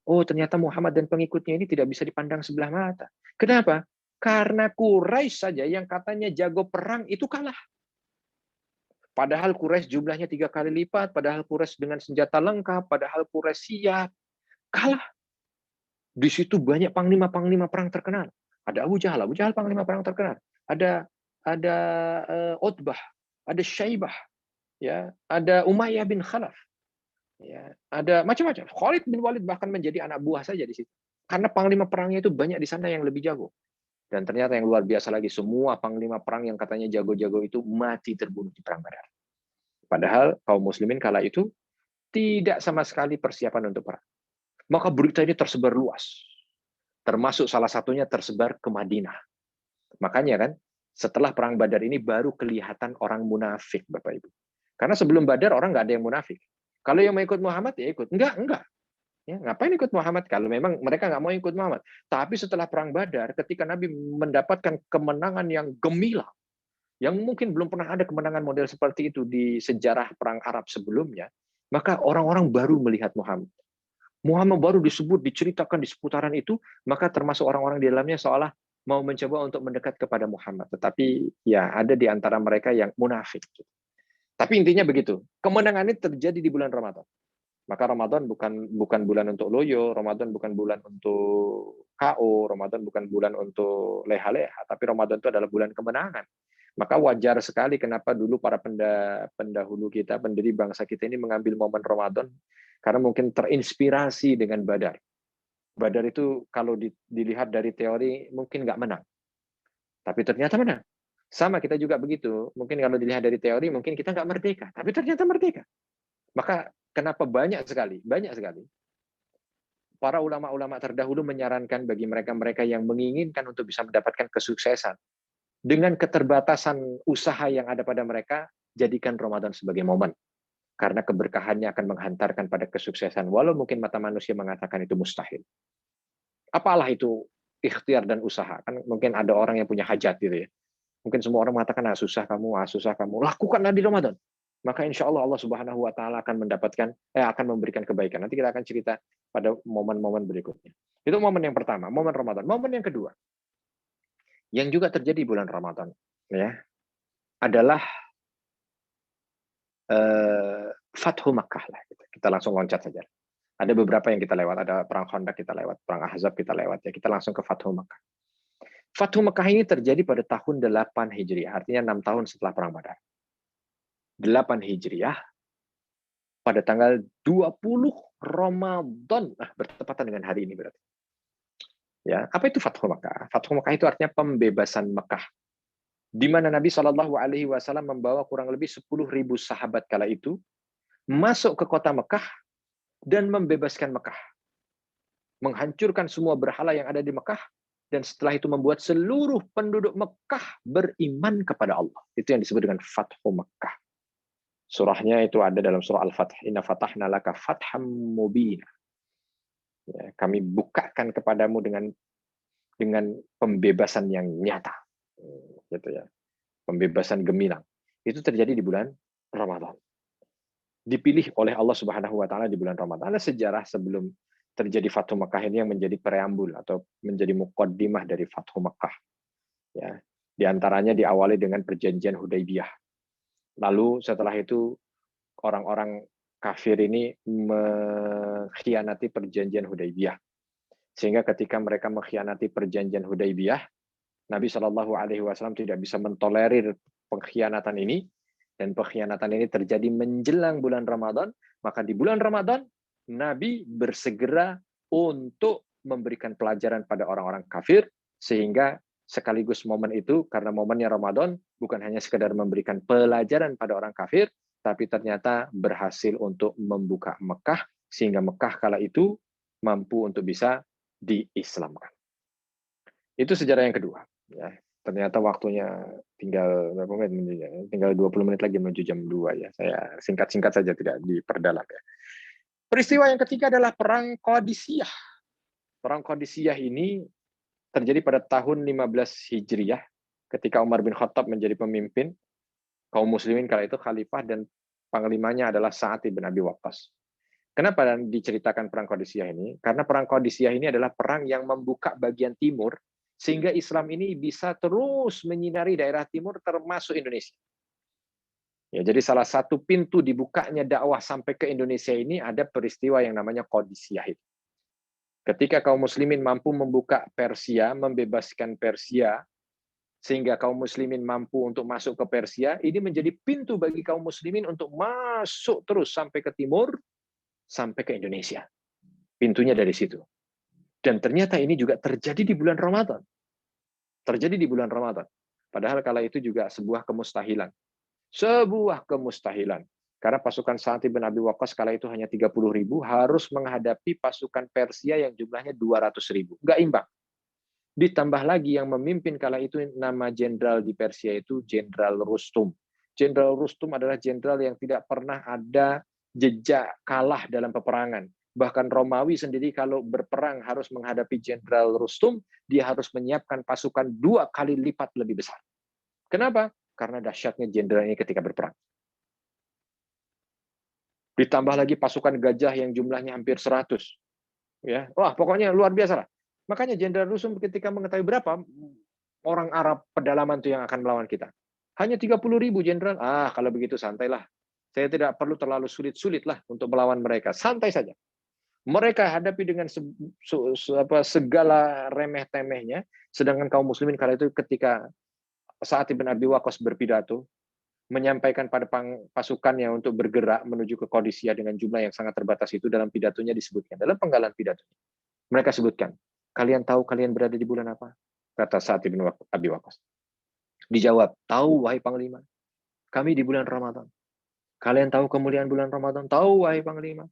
Oh, ternyata Muhammad dan pengikutnya ini tidak bisa dipandang sebelah mata. Kenapa? Karena Quraisy saja yang katanya jago perang itu kalah. Padahal Quraisy jumlahnya 3 kali lipat, padahal Quraisy dengan senjata lengkap, padahal Quraisy siap. Kalah. Di situ banyak panglima-panglima perang terkenal. Ada Abu Jahal panglima perang terkenal. Ada Utbah, ada Syaibah, ya, ada Umayyah bin Khalaf. Ya, ada macam-macam. Khalid bin Walid bahkan menjadi anak buah saja di situ. Karena panglima perangnya itu banyak di sana yang lebih jago. Dan ternyata yang luar biasa lagi, semua panglima perang yang katanya jago-jago itu mati terbunuh di perang Badar. Padahal kaum muslimin kala itu tidak sama sekali persiapan untuk perang. Maka berita ini tersebar luas. Termasuk salah satunya tersebar ke Madinah. Makanya kan, setelah perang Badar ini baru kelihatan orang munafik, Bapak Ibu. Karena sebelum Badar orang nggak ada yang munafik. Kalau yang mau ikut Muhammad ya ikut. Enggak. Ya, ngapain ikut Muhammad kalau memang mereka nggak mau ikut Muhammad. Tapi setelah perang Badar, ketika Nabi mendapatkan kemenangan yang gemilang, yang mungkin belum pernah ada kemenangan model seperti itu di sejarah perang Arab sebelumnya, maka orang-orang baru melihat Muhammad. Muhammad baru disebut, diceritakan di seputaran itu, maka termasuk orang-orang di dalamnya seolah mau mencoba untuk mendekat kepada Muhammad. Tetapi ya ada di antara mereka yang munafik. Tapi intinya begitu, kemenangan ini terjadi di bulan Ramadan. Maka Ramadan bukan bulan untuk loyo, Ramadan bukan bulan untuk KO, Ramadan bukan bulan untuk leha-leha, tapi Ramadan itu adalah bulan kemenangan. Maka wajar sekali kenapa dulu para pendahulu kita, pendiri bangsa kita ini mengambil momen Ramadan, karena mungkin terinspirasi dengan Badar. Badar itu kalau dilihat dari teori mungkin nggak menang, tapi ternyata menang. Sama kita juga begitu, mungkin kalau dilihat dari teori mungkin kita nggak merdeka, tapi ternyata merdeka. Maka kenapa banyak sekali para ulama-ulama terdahulu menyarankan bagi mereka-mereka yang menginginkan untuk bisa mendapatkan kesuksesan dengan keterbatasan usaha yang ada pada mereka, jadikan Ramadan sebagai momen. Karena keberkahannya akan menghantarkan pada kesuksesan, walau mungkin mata manusia mengatakan itu mustahil. Apalah itu ikhtiar dan usaha? Kan mungkin ada orang yang punya hajat gitu ya. Mungkin semua orang mengatakan, susah kamu. Lakukanlah di Ramadan. Maka insya Allah Allah Subhanahu Wa Taala akan akan memberikan kebaikan. Nanti kita akan cerita pada momen-momen berikutnya. Itu momen yang pertama, momen Ramadan. Momen yang kedua, yang juga terjadi bulan Ramadan, ya, adalah Fathu Makkah lah. Kita langsung loncat saja. Ada beberapa yang kita lewat, ada perang Khandaq kita lewat, perang Ahzab kita lewat. Ya, kita langsung ke Fathu Makkah. Fathu Makkah ini terjadi pada tahun 8 Hijriah, artinya 6 tahun setelah perang Badar. 8 Hijriah, pada tanggal 20 Ramadan, bertepatan dengan hari ini berarti. Ya, apa itu Fathu Makkah? Fathu Makkah itu artinya pembebasan Mekah, di mana Nabi Shallallahu Alaihi Wasallam membawa kurang lebih 10.000 sahabat kala itu masuk ke kota Mekah dan membebaskan Mekah, menghancurkan semua berhala yang ada di Mekah, dan setelah itu membuat seluruh penduduk Mekah beriman kepada Allah. Itu yang disebut dengan Fathu Makkah. Surahnya itu ada dalam surah Al-Fath. Inna fatahna laka fatham mubina. Ya, kami bukakan kepadamu dengan pembebasan yang nyata. Gitu ya. Pembebasan gemilang. Itu terjadi di bulan Ramadan. Dipilih oleh Allah Subhanahu Wa Taala di bulan Ramadan. Ada sejarah sebelum terjadi Fathu Makkah ini yang menjadi preambul atau menjadi muqaddimah dari Fathu Makkah. Ya. Di antaranya diawali dengan perjanjian Hudaybiyah. Lalu setelah itu orang-orang kafir ini mengkhianati perjanjian Hudaybiyah. Sehingga ketika mereka mengkhianati perjanjian Hudaybiyah, Nabi Shallallahu Alaihi Wasallam tidak bisa mentolerir pengkhianatan ini, dan pengkhianatan ini terjadi menjelang bulan Ramadan. Maka di bulan Ramadan, Nabi bersegera untuk memberikan pelajaran pada orang-orang kafir, sehingga sekaligus momen itu, karena momennya Ramadan, bukan hanya sekedar memberikan pelajaran pada orang kafir, tapi ternyata berhasil untuk membuka Mekah, sehingga Mekah kala itu mampu untuk bisa diislamkan. Itu sejarah yang kedua. Ya, ternyata waktunya tinggal berapa menit? Tinggal 20 menit lagi menuju jam 2 ya. Saya singkat-singkat saja, tidak diperdalam ya. Peristiwa yang ketiga adalah Perang Qadisiyah. Perang Qadisiyah ini terjadi pada tahun 15 Hijriah, ketika Umar bin Khattab menjadi pemimpin kaum muslimin kala itu khalifah, dan panglimanya adalah Sa'ad bin Abi Waqqas. Kenapa diceritakan perang Qadisiyah ini? Karena perang Qadisiyah ini adalah perang yang membuka bagian timur, sehingga Islam ini bisa terus menyinari daerah timur termasuk Indonesia. Ya, jadi salah satu pintu dibukanya dakwah sampai ke Indonesia ini ada peristiwa yang namanya Qadisiyah itu. Ketika kaum muslimin mampu membuka Persia, membebaskan Persia, sehingga kaum muslimin mampu untuk masuk ke Persia, ini menjadi pintu bagi kaum muslimin untuk masuk terus sampai ke timur, sampai ke Indonesia. Pintunya dari situ. Dan ternyata ini juga terjadi di bulan Ramadan. Terjadi di bulan Ramadan. Padahal kala itu juga sebuah kemustahilan. Sebuah kemustahilan. Karena pasukan Sa'ad bin Abi Waqqas kala itu hanya 30.000, harus menghadapi pasukan Persia yang jumlahnya 200.000. Nggak imbang. Ditambah lagi yang memimpin kala itu nama jenderal di Persia itu Jenderal Rustum. Jenderal Rustum adalah jenderal yang tidak pernah ada jejak kalah dalam peperangan. Bahkan Romawi sendiri kalau berperang harus menghadapi Jenderal Rustum, dia harus menyiapkan pasukan 2 kali lipat lebih besar. Kenapa? Karena dahsyatnya jenderal ini ketika berperang. Ditambah lagi pasukan gajah yang jumlahnya hampir 100. Ya, wah pokoknya luar biasa lah. Makanya Jenderal Rustum ketika mengetahui berapa orang Arab pedalaman itu yang akan melawan kita, hanya 30.000 jenderal. Kalau begitu santailah. Saya tidak perlu terlalu sulit-sulit lah untuk melawan mereka. Santai saja. Mereka hadapi dengan segala remeh-temehnya, sedangkan kaum muslimin kala itu ketika Sa'ad bin Abi Waqqas berpidato, menyampaikan pada pasukannya untuk bergerak menuju ke Qadisiyah dengan jumlah yang sangat terbatas itu, dalam pidatonya disebutkan, dalam penggalan pidato. Mereka sebutkan, kalian tahu kalian berada di bulan apa? Kata Sa'ad bin Abi Waqqas. Dijawab, tahu wahai Panglima, kami di bulan Ramadan. Kalian tahu kemuliaan bulan Ramadan? Tahu wahai Panglima.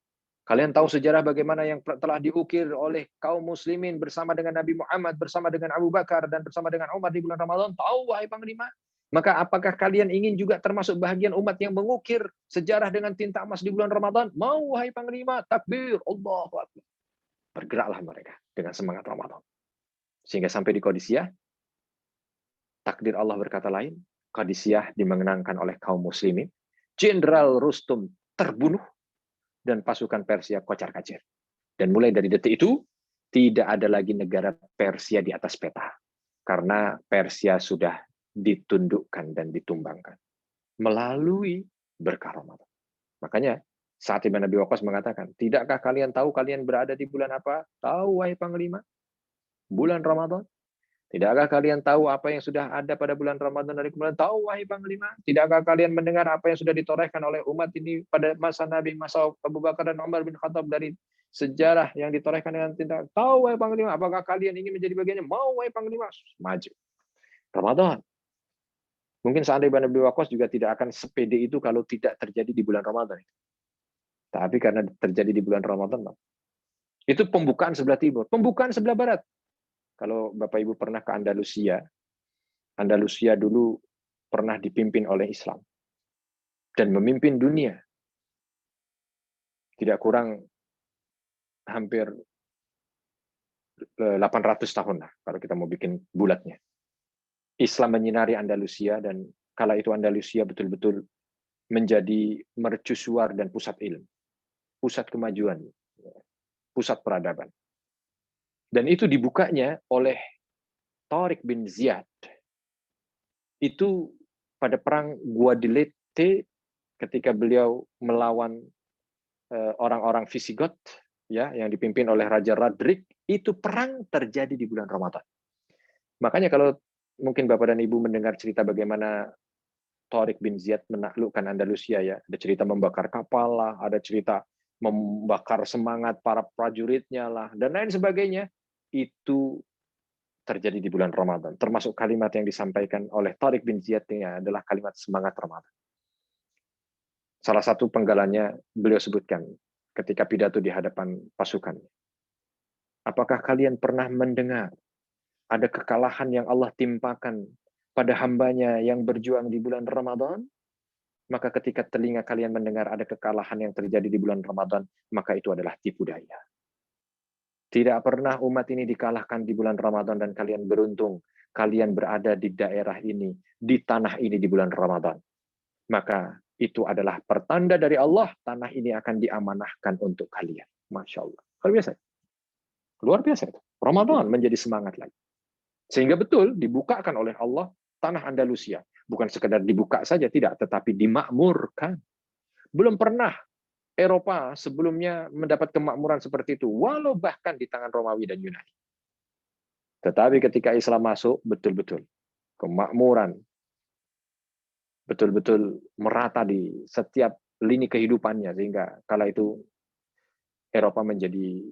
Kalian tahu sejarah bagaimana yang telah diukir oleh kaum muslimin bersama dengan Nabi Muhammad, bersama dengan Abu Bakar, dan bersama dengan Umar di bulan Ramadan? Tahu wahai Panglima. Maka apakah kalian ingin juga termasuk bahagian umat yang mengukir sejarah dengan tinta emas di bulan Ramadan? Mau wahai Panglima. Takbir, Allahu Akbar. Bergeraklah mereka dengan semangat Ramadan. Sehingga sampai di Qadisiyah, takdir Allah berkata lain. Qadisiyah dimenangkan oleh kaum muslimin. Jenderal Rustum terbunuh dan pasukan Persia kocar-kacir. Dan mulai dari detik itu, tidak ada lagi negara Persia di atas peta. Karena Persia sudah ditundukkan dan ditumbangkan melalui berkah Ramadan. Makanya Sa'ad bin Abi Waqqas mengatakan, tidakkah kalian tahu kalian berada di bulan apa? Tahu wahai Panglima, bulan Ramadan. Tidakkah kalian tahu apa yang sudah ada pada bulan Ramadan dari kemudian? Tahu wahai Panglima. Tidakkah kalian mendengar apa yang sudah ditorehkan oleh umat ini pada masa Nabi, masa Abu Bakar dan Umar bin Khattab dari sejarah yang ditorehkan dengan tinta? Tahu wahai Panglima. Apakah kalian ingin menjadi bagiannya? Mau wahai Panglima. Maju. Ramadan. Mungkin Sa'ad bin Abi Waqqas juga tidak akan sepede itu kalau tidak terjadi di bulan Ramadan. Tapi karena terjadi di bulan Ramadan, itu pembukaan sebelah timur, pembukaan sebelah barat. Kalau Bapak Ibu pernah ke Andalusia, Andalusia dulu pernah dipimpin oleh Islam dan memimpin dunia. Tidak kurang hampir 800 tahun lah kalau kita mau bikin bulatnya. Islam menyinari Andalusia dan kala itu Andalusia betul-betul menjadi mercusuar dan pusat ilmu, pusat kemajuan, pusat peradaban. Dan itu dibukanya oleh Tariq bin Ziyad. Itu pada perang Guadalete ketika beliau melawan orang-orang Visigoth ya yang dipimpin oleh Raja Radrik, itu perang terjadi di bulan Ramadan. Makanya kalau mungkin Bapak dan Ibu mendengar cerita bagaimana Tariq bin Ziyad menaklukkan Andalusia ya, ada cerita membakar kapal lah, ada cerita membakar semangat para prajuritnya lah, dan lain sebagainya, itu terjadi di bulan Ramadan. Termasuk kalimat yang disampaikan oleh Tariq bin Ziyad ini adalah kalimat semangat Ramadan. Salah satu penggalannya beliau sebutkan ketika pidato di hadapan pasukan. Apakah kalian pernah mendengar ada kekalahan yang Allah timpakan pada hambanya yang berjuang di bulan Ramadan? Maka ketika telinga kalian mendengar ada kekalahan yang terjadi di bulan Ramadan, maka itu adalah tipu daya. Tidak pernah umat ini dikalahkan di bulan Ramadan dan kalian beruntung. Kalian berada di daerah ini, di tanah ini di bulan Ramadan. Maka itu adalah pertanda dari Allah, tanah ini akan diamanahkan untuk kalian. Masya Allah. Luar biasa. Luar biasa itu. Ramadan menjadi semangat lagi. Sehingga betul dibukakan oleh Allah tanah Andalusia. Bukan sekedar dibuka saja, tidak, tetapi dimakmurkan. Belum pernah Eropa sebelumnya mendapat kemakmuran seperti itu, walau bahkan di tangan Romawi dan Yunani. Tetapi ketika Islam masuk, betul-betul kemakmuran, betul-betul merata di setiap lini kehidupannya, sehingga kala itu Eropa menjadi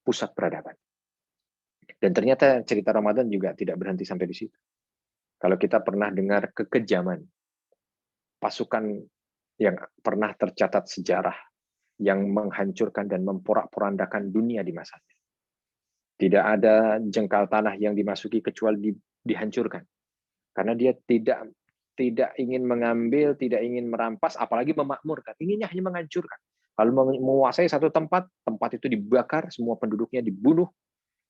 pusat peradaban. Dan ternyata cerita Ramadan juga tidak berhenti sampai di situ. Kalau kita pernah dengar kekejaman pasukan yang pernah tercatat sejarah yang menghancurkan dan memporak-porandakan dunia di masanya. Tidak ada jengkal tanah yang dimasuki kecuali dihancurkan. Karena dia tidak ingin mengambil, tidak ingin merampas, apalagi memakmurkan. Inginnya hanya menghancurkan. Kalau menguasai satu tempat, tempat itu dibakar, semua penduduknya dibunuh,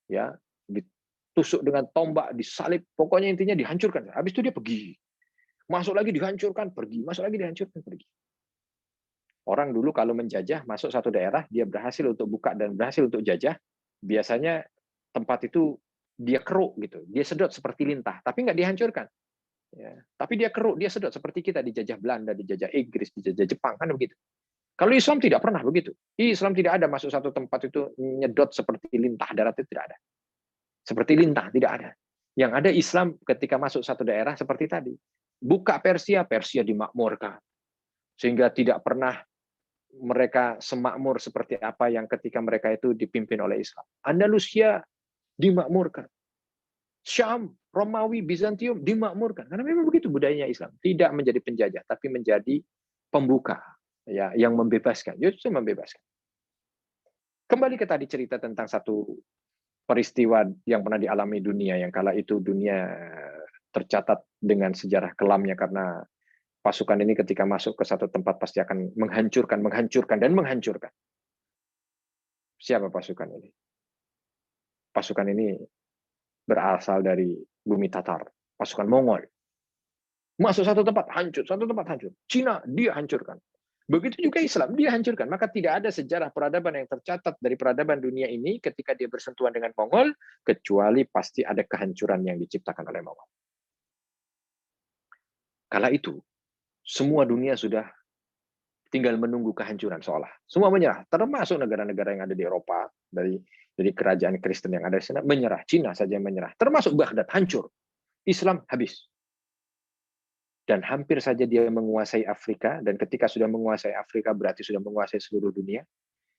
ya, ditusuk dengan tombak, disalib, pokoknya intinya dihancurkan. Habis itu dia pergi. Masuk lagi dihancurkan, pergi. Masuk lagi dihancurkan, pergi. Orang dulu kalau menjajah, masuk satu daerah, dia berhasil untuk buka dan berhasil untuk jajah, biasanya tempat itu dia keruk gitu, dia sedot seperti lintah, tapi nggak dihancurkan. Ya. Tapi dia keruk, dia sedot seperti kita dijajah Belanda, dijajah Inggris, dijajah Jepang, kan begitu. Kalau Islam tidak pernah begitu. Islam tidak ada masuk satu tempat itu nyedot seperti lintah darat, itu tidak ada. Seperti lintah, tidak ada. Yang ada Islam ketika masuk satu daerah seperti tadi. Buka Persia, Persia dimakmurkan. Sehingga tidak pernah mereka semakmur seperti apa yang ketika mereka itu dipimpin oleh Islam. Andalusia dimakmurkan. Syam, Romawi, Bizantium dimakmurkan. Karena memang begitu budayanya Islam. Tidak menjadi penjajah, tapi menjadi pembuka, ya, yang membebaskan. Justru membebaskan. Kembali ke tadi cerita tentang satu peristiwa yang pernah dialami dunia, yang kala itu dunia tercatat dengan sejarah kelamnya, karena pasukan ini ketika masuk ke satu tempat pasti akan menghancurkan, dan menghancurkan. Siapa pasukan ini? Pasukan ini berasal dari bumi Tatar, pasukan Mongol. Masuk satu tempat, hancur. Satu tempat, hancur. Cina, dia hancurkan. Begitu juga Islam, dia hancurkan. Maka tidak ada sejarah peradaban yang tercatat dari peradaban dunia ini ketika dia bersentuhan dengan Mongol, kecuali pasti ada kehancuran yang diciptakan oleh Mongol. Kala itu, semua dunia sudah tinggal menunggu kehancuran seolah. Semua menyerah, termasuk negara-negara yang ada di Eropa, dari kerajaan Kristen yang ada di sana, menyerah. Cina saja yang menyerah. Termasuk Baghdad, hancur. Islam habis. Dan hampir saja dia menguasai Afrika, dan ketika sudah menguasai Afrika berarti sudah menguasai seluruh dunia.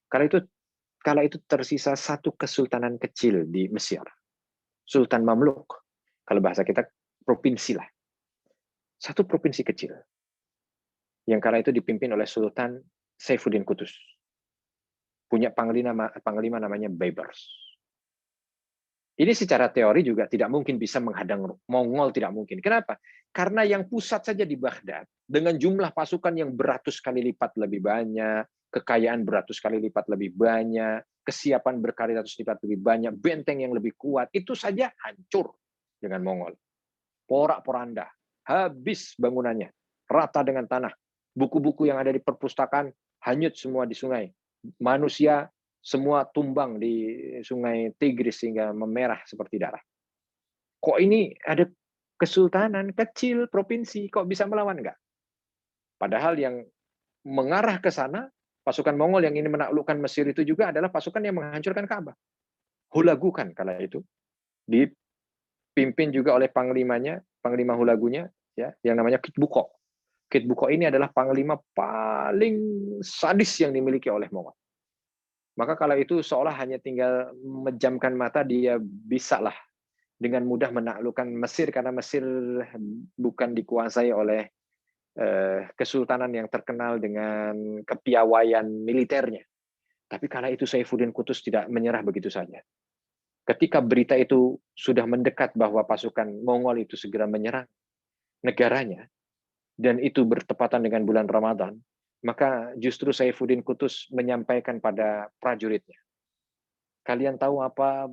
Kala itu tersisa satu kesultanan kecil di Mesir. Sultan Mamluk. Kalau bahasa kita, provinsi lah. Satu provinsi kecil. Yang kala itu dipimpin oleh Sultan Saifuddin Qutuz. Punya panglima namanya Baybars. Ini secara teori juga tidak mungkin bisa menghadang Mongol, tidak mungkin. Kenapa? Karena yang pusat saja di Baghdad, dengan jumlah pasukan yang beratus kali lipat lebih banyak, kekayaan beratus kali lipat lebih banyak, kesiapan berkali ratus lipat lebih banyak, benteng yang lebih kuat, itu saja hancur dengan Mongol. Porak-poranda, habis bangunannya, rata dengan tanah. Buku-buku yang ada di perpustakaan hanyut semua di sungai. Manusia semua tumbang di sungai Tigris sehingga memerah seperti darah. Kok ini ada kesultanan kecil, provinsi, kok bisa melawan? Enggak. Padahal yang mengarah ke sana, pasukan Mongol yang ingin menaklukkan Mesir itu juga adalah pasukan yang menghancurkan Ka'bah. Hulagu kan kala itu. Dipimpin juga oleh panglimanya, panglima Hulagunya, ya, yang namanya Kitbuko. Kitbuko ini adalah panglima paling sadis yang dimiliki oleh Mongol. Maka kala itu seolah hanya tinggal memejamkan mata, dia bisalah dengan mudah menaklukkan Mesir, karena Mesir bukan dikuasai oleh kesultanan yang terkenal dengan kepiawaian militernya. Tapi kala itu Saifuddin Qutuz tidak menyerah begitu saja. Ketika berita itu sudah mendekat bahwa pasukan Mongol itu segera menyerang negaranya, dan itu bertepatan dengan bulan Ramadan, maka justru Saifuddin Qutuz menyampaikan pada prajuritnya, kalian tahu apa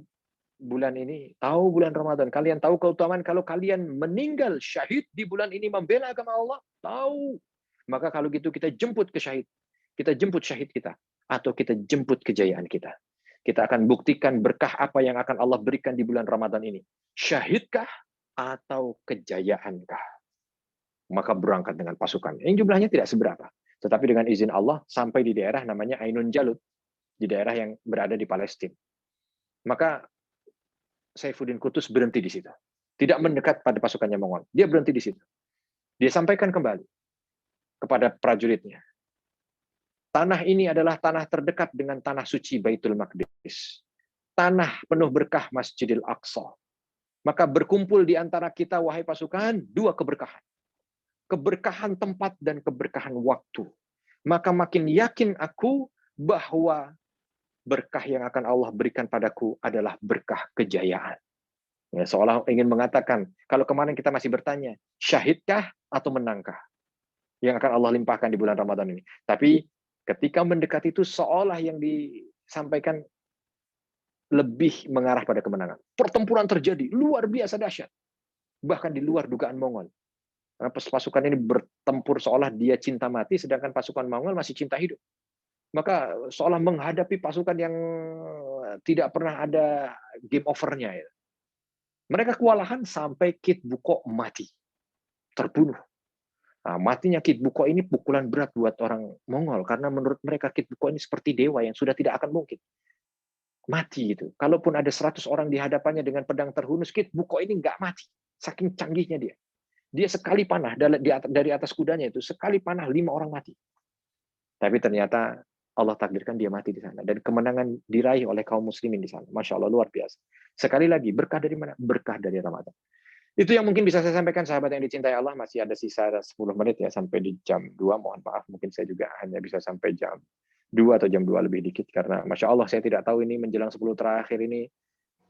bulan ini? Tahu bulan Ramadan. Kalian tahu keutamaan kalau kalian meninggal syahid di bulan ini membela agama Allah? Tahu. Maka kalau gitu kita jemput ke syahid. Kita jemput syahid kita. Atau kita jemput kejayaan kita. Kita akan buktikan berkah apa yang akan Allah berikan di bulan Ramadan ini. Syahidkah atau kejayaankah? Maka berangkat dengan pasukan. Yang jumlahnya tidak seberapa. Tetapi dengan izin Allah sampai di daerah namanya Ainun Jalut. Di daerah yang berada di Palestina. Maka Saifuddin Qutuz berhenti di situ. Tidak mendekat pada pasukannya Mongol. Dia berhenti di situ. Dia sampaikan kembali kepada prajuritnya. Tanah ini adalah tanah terdekat dengan tanah suci Baitul Maqdis. Tanah penuh berkah Masjidil Aqsa. Maka berkumpul di antara kita, wahai pasukan, dua keberkahan. Keberkahan tempat dan keberkahan waktu. Maka makin yakin aku bahwa berkah yang akan Allah berikan padaku adalah berkah kejayaan. Ya, seolah ingin mengatakan, kalau kemarin kita masih bertanya, syahidkah atau menangkah? Yang akan Allah limpahkan di bulan Ramadan ini. Tapi Ketika mendekati itu seolah yang disampaikan lebih mengarah pada kemenangan. Pertempuran terjadi, luar biasa dahsyat. Bahkan di luar dugaan Mongol. Karena pasukan ini bertempur seolah dia cinta mati, sedangkan pasukan Mongol masih cinta hidup. Maka seolah menghadapi pasukan yang tidak pernah ada game over-nya. Ya. Mereka kewalahan sampai Kit Buko mati. Terbunuh. Nah, matinya Kit Buko ini pukulan berat buat orang Mongol. Karena menurut mereka Kit Buko ini seperti dewa yang sudah tidak akan mungkin mati itu. Kalaupun ada 100 orang di hadapannya dengan pedang terhunus, Kit Buko ini nggak mati. Saking canggihnya dia. Dia sekali panah dari atas kudanya itu, sekali panah 5 orang mati. Tapi ternyata Allah takdirkan dia mati di sana. Dan kemenangan diraih oleh kaum muslimin di sana. Masya Allah, luar biasa. Sekali lagi, berkah dari mana? Berkah dari Ramadan. Itu yang mungkin bisa saya sampaikan, sahabat yang dicintai Allah. Masih ada sisa 10 menit ya, sampai di jam 2. Mohon maaf, mungkin saya juga hanya bisa sampai jam 2 atau jam 2 lebih dikit. Karena Masya Allah, saya tidak tahu ini menjelang 10 terakhir ini,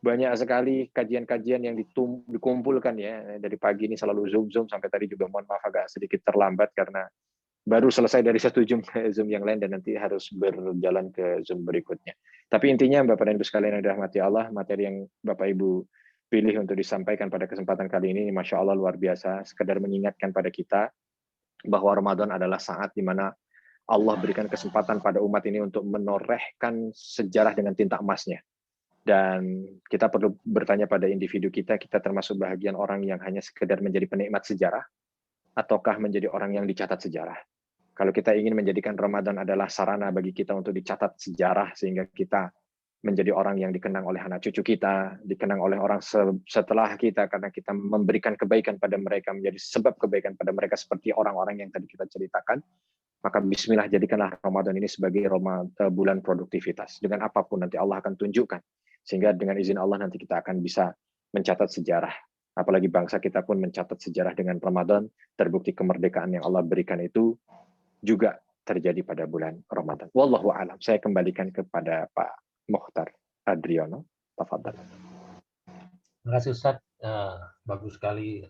banyak sekali kajian-kajian yang dikumpulkan ya. Dari pagi ini selalu Zoom sampai tadi juga mohon maaf agak sedikit terlambat karena baru selesai dari satu Zoom ke Zoom yang lain dan nanti harus berjalan ke Zoom berikutnya. Tapi intinya Bapak dan Ibu sekalian yang dirahmati Allah, materi yang Bapak Ibu pilih untuk disampaikan pada kesempatan kali ini, Masya Allah luar biasa, sekedar mengingatkan pada kita bahwa Ramadan adalah saat di mana Allah berikan kesempatan pada umat ini untuk menorehkan sejarah dengan tinta emasnya. Dan kita perlu bertanya pada individu kita termasuk bahagian orang yang hanya sekedar menjadi penikmat sejarah, ataukah menjadi orang yang dicatat sejarah. Kalau kita ingin menjadikan Ramadan adalah sarana bagi kita untuk dicatat sejarah, sehingga kita menjadi orang yang dikenang oleh anak cucu kita, dikenang oleh orang setelah kita, karena kita memberikan kebaikan pada mereka, menjadi sebab kebaikan pada mereka seperti orang-orang yang tadi kita ceritakan, maka bismillah jadikanlah Ramadan ini sebagai bulan produktivitas. Dengan apapun nanti Allah akan tunjukkan. Sehingga dengan izin Allah nanti kita akan bisa mencatat sejarah. Apalagi bangsa kita pun mencatat sejarah dengan Ramadan, terbukti kemerdekaan yang Allah berikan itu juga terjadi pada bulan Ramadan. Wallahu a'lam. Saya kembalikan kepada Pak Mokhtar Adriono. Tafadhal. Terima kasih Ustaz. Bagus sekali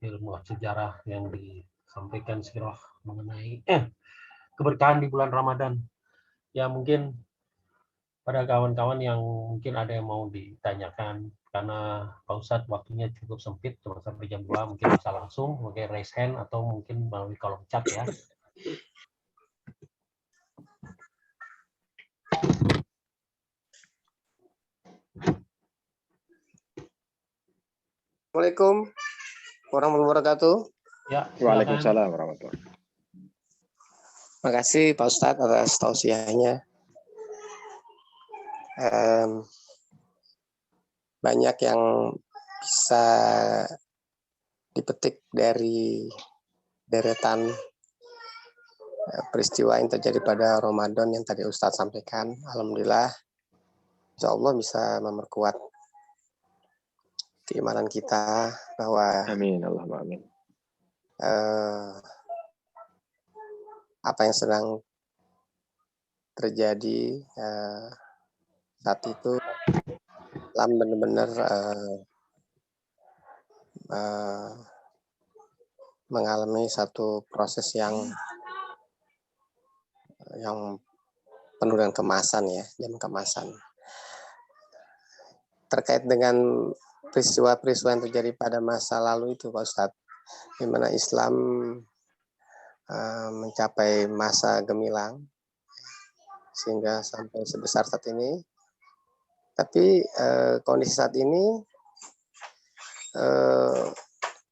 ilmu sejarah yang disampaikan sirah mengenai keberkahan di bulan Ramadan. Ya mungkin pada kawan-kawan yang mungkin ada yang mau ditanyakan, karena Pak Ustadz waktunya cukup sempit, cuma sampai jam 2, mungkin bisa langsung mungkin raise hand atau mungkin melalui kolom chat ya. Assalamualaikum warahmatullahi wabarakatuh. Ya, waalaikumsalam warahmatullahi wabarakatuh. Terima kasih Pak Ustadz atas tausiahnya. Banyak yang bisa dipetik dari deretan peristiwa yang terjadi pada Ramadan yang tadi Ustadz sampaikan. Alhamdulillah, insya Allah bisa memperkuat keimanan kita bahwa amin, Allahumma amin. Apa yang sedang terjadi saat itu dalam benar-benar mengalami satu proses yang penuh dengan kemasan ya, jam kemasan. Terkait dengan peristiwa-peristiwa yang terjadi pada masa lalu itu Pak Ustadz, di mana Islam mencapai masa gemilang sehingga sampai sebesar saat ini. Tapi kondisi saat ini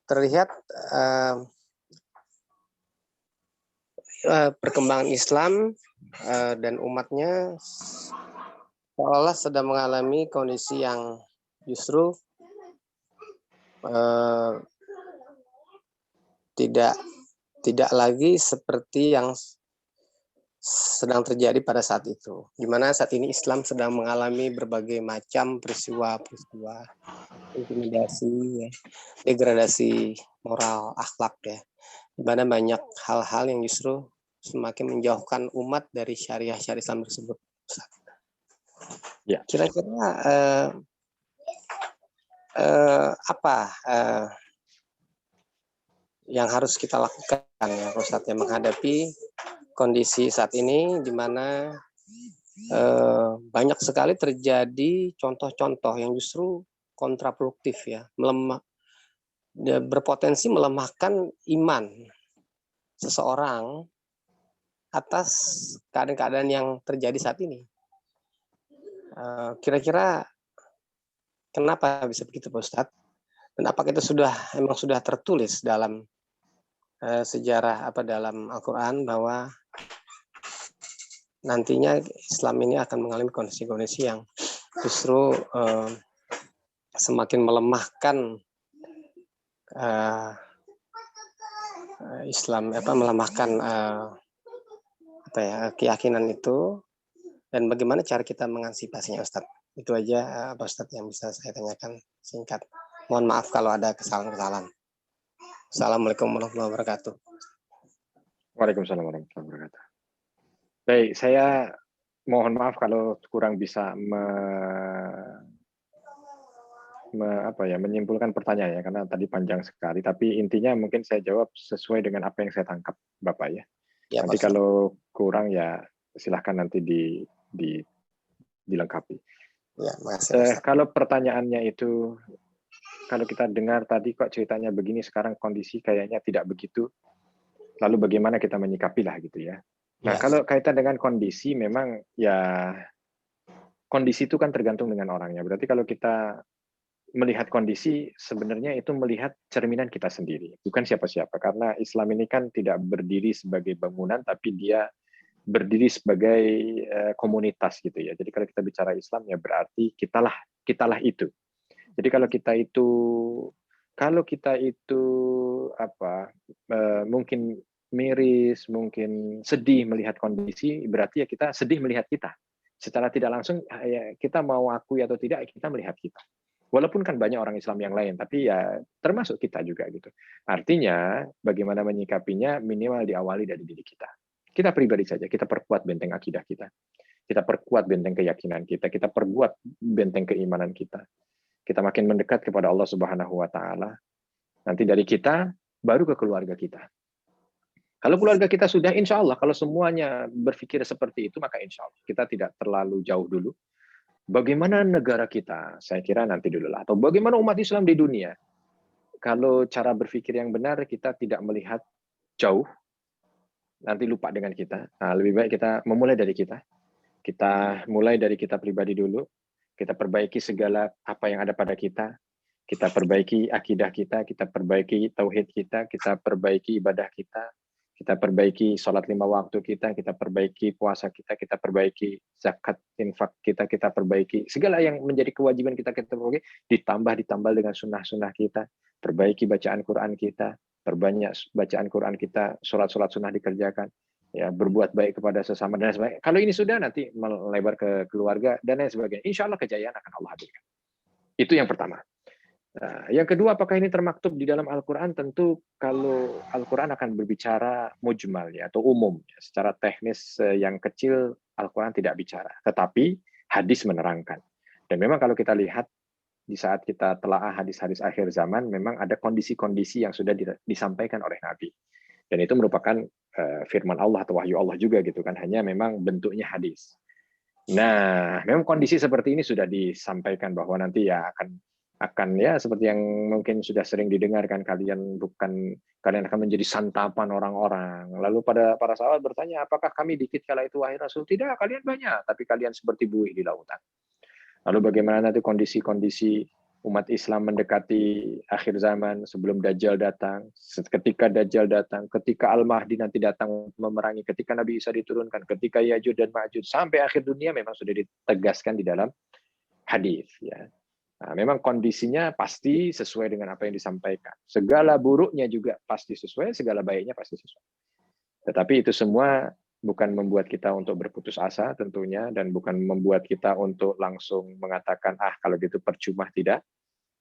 terlihat perkembangan Islam dan umatnya seolah sedang mengalami kondisi yang justru tidak lagi seperti yang sedang terjadi pada saat itu, di mana saat ini Islam sedang mengalami berbagai macam peristiwa intimidasi, ya, degradasi moral, akhlak ya, di mana banyak hal-hal yang justru semakin menjauhkan umat dari syariah Islam tersebut. Ya. Kira-kira apa yang harus kita lakukan ya Ustadz, yang menghadapi kondisi saat ini di mana banyak sekali terjadi contoh-contoh yang justru kontraproduktif ya, berpotensi melemahkan iman seseorang atas keadaan-keadaan yang terjadi saat ini. Kira-kira kenapa bisa begitu Pak Ustadz? Dan apakah itu memang sudah tertulis dalam sejarah dalam Al-Quran bahwa nantinya Islam ini akan mengalami kondisi-kondisi yang justru semakin melemahkan Islam, melemahkan keyakinan itu, dan bagaimana cara kita mengantisipasinya Ustadz? Itu aja Pak Ustadz yang bisa saya tanyakan singkat. Mohon maaf kalau ada kesalahan-kesalahan. Assalamualaikum warahmatullahi wabarakatuh. Waalaikumsalam warahmatullahi wabarakatuh. Baik, saya mohon maaf kalau kurang bisa menyimpulkan pertanyaannya karena tadi panjang sekali. Tapi intinya mungkin saya jawab sesuai dengan apa yang saya tangkap, Bapak ya. Ya, nanti kalau kurang ya silahkan nanti dilengkapi. Ya, kalau pertanyaannya itu, kalau kita dengar tadi kok ceritanya begini, sekarang kondisi kayaknya tidak begitu. Lalu bagaimana kita menyikapi lah gitu ya. Nah, kalau kaitan dengan kondisi, memang ya kondisi itu kan tergantung dengan orangnya. Berarti kalau kita melihat kondisi, sebenarnya itu melihat cerminan kita sendiri, bukan siapa-siapa. Karena Islam ini kan tidak berdiri sebagai bangunan, tapi dia berdiri sebagai komunitas gitu ya. Jadi kalau kita bicara Islam ya berarti kitalah itu. Jadi kalau kita itu mungkin miris, mungkin sedih melihat kondisi, berarti ya kita sedih melihat kita. Secara tidak langsung ya kita mau akui atau tidak, kita melihat kita. Walaupun kan banyak orang Islam yang lain, tapi ya termasuk kita juga gitu. Artinya bagaimana menyikapinya minimal diawali dari diri kita. Kita pribadi saja, kita perkuat benteng akidah kita. Kita perkuat benteng keyakinan kita, kita perkuat benteng keimanan kita. Kita makin mendekat kepada Allah Subhanahu wa taala. Nanti dari kita baru ke keluarga kita. Kalau keluarga kita sudah, insya Allah, kalau semuanya berpikir seperti itu, maka insya Allah kita tidak terlalu jauh dulu. Bagaimana negara kita? Saya kira nanti dulu lah. Atau bagaimana umat Islam di dunia? Kalau cara berpikir yang benar, kita tidak melihat jauh, nanti lupa dengan kita. Nah, lebih baik kita memulai dari kita. Kita mulai dari kita pribadi dulu. Kita perbaiki segala apa yang ada pada kita. Kita perbaiki akidah kita, kita perbaiki tauhid kita, kita perbaiki ibadah kita. Kita perbaiki sholat 5 waktu kita perbaiki puasa kita perbaiki zakat infak kita perbaiki segala yang menjadi kewajiban kita perbaiki, ditambah dengan sunnah-sunnah kita, perbaiki bacaan Quran kita, perbanyak bacaan Quran kita, sholat sunnah dikerjakan, ya berbuat baik kepada sesama dan sebagainya. Kalau ini sudah nanti melebar ke keluarga dan lain sebagainya. Insya Allah kejayaan akan Allah hadirkan. Itu yang pertama. Nah, yang kedua, apakah ini termaktub di dalam Al-Quran? Tentu kalau Al-Quran akan berbicara mujmal ya, atau umum. Ya. Secara teknis yang kecil Al-Quran tidak bicara. Tetapi hadis menerangkan. Dan memang kalau kita lihat di saat kita telaah hadis-hadis akhir zaman, memang ada kondisi-kondisi yang sudah disampaikan oleh Nabi. Dan itu merupakan firman Allah atau wahyu Allah juga gitu kan. Hanya memang bentuknya hadis. Nah, memang kondisi seperti ini sudah disampaikan bahwa nanti ya akan ya seperti yang mungkin sudah sering didengarkan, kalian akan menjadi santapan orang-orang. Lalu para sahabat bertanya, apakah kami dikit kala itu wahai Rasul? Tidak, kalian banyak, tapi kalian seperti buih di lautan. Lalu bagaimana nanti kondisi-kondisi umat Islam mendekati akhir zaman sebelum Dajjal datang, ketika Dajjal datang, ketika Al-Mahdi nanti datang memerangi, ketika Nabi Isa diturunkan, ketika Ya'juj dan Ma'juj, sampai akhir dunia memang sudah ditegaskan di dalam hadis ya. Nah, memang kondisinya pasti sesuai dengan apa yang disampaikan. Segala buruknya juga pasti sesuai, segala baiknya pasti sesuai. Tetapi itu semua bukan membuat kita untuk berputus asa tentunya, dan bukan membuat kita untuk langsung mengatakan, kalau gitu percuma, tidak.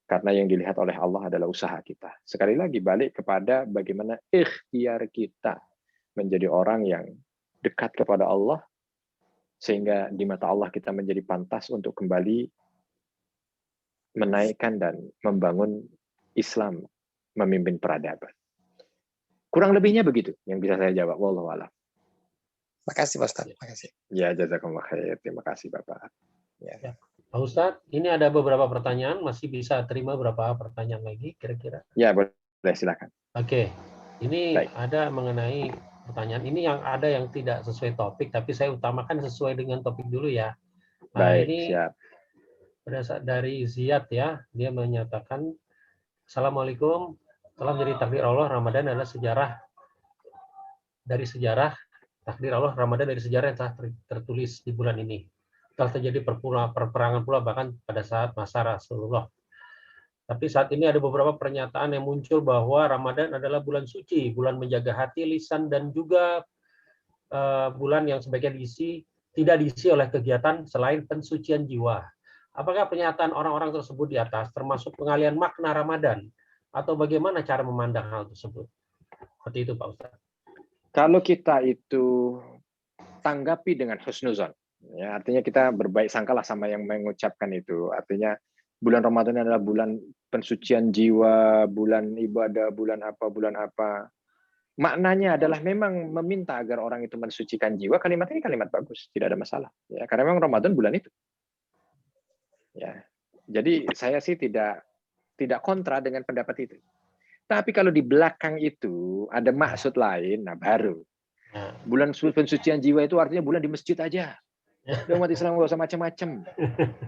Karena yang dilihat oleh Allah adalah usaha kita. Sekali lagi balik kepada bagaimana ikhtiar kita menjadi orang yang dekat kepada Allah, sehingga di mata Allah kita menjadi pantas untuk kembali menaikkan dan membangun Islam, memimpin peradaban. Kurang lebihnya begitu yang bisa saya jawab. Wallahu a'lam. Makasih Pak Ustadz. Makasih. Ya, jazakumullah khair. Terima kasih Bapak. Ya. Pak Ustadz, ini ada beberapa pertanyaan, masih bisa terima beberapa pertanyaan lagi kira-kira? Ya, boleh silakan. Oke, ini Baik. ada mengenai pertanyaan ini yang ada yang tidak sesuai topik, tapi saya utamakan sesuai dengan topik dulu ya. Nah, Baik, ini siap. berdasar dari Ziyad ya, dia menyatakan, Assalamualaikum, telah menjadi takdir Allah, Ramadan adalah sejarah takdir Allah, Ramadan dari sejarah yang telah tertulis di bulan ini. Telah terjadi perperangan pula bahkan pada saat masa Rasulullah. Tapi saat ini ada beberapa pernyataan yang muncul bahwa Ramadan adalah bulan suci, bulan menjaga hati, lisan, dan juga bulan yang sebaiknya tidak diisi oleh kegiatan selain pensucian jiwa. Apakah pernyataan orang-orang tersebut di atas termasuk pengalian makna Ramadan? Atau bagaimana cara memandang hal tersebut? Seperti itu Pak Ustaz. Kalau kita itu tanggapi dengan husnuzon, ya, artinya kita berbaik sangkalah sama yang mengucapkan itu. Artinya bulan Ramadan adalah bulan pensucian jiwa, bulan ibadah, bulan apa. Maknanya adalah memang meminta agar orang itu mensucikan jiwa. Kalimat ini kalimat bagus, tidak ada masalah. Ya, karena memang Ramadan bulan itu. Ya, jadi saya sih tidak kontra dengan pendapat itu. Tapi kalau di belakang itu ada maksud lain, nah baru. Bulan pensucian jiwa itu artinya bulan di masjid aja. Umat Islam nggak usah macam-macam.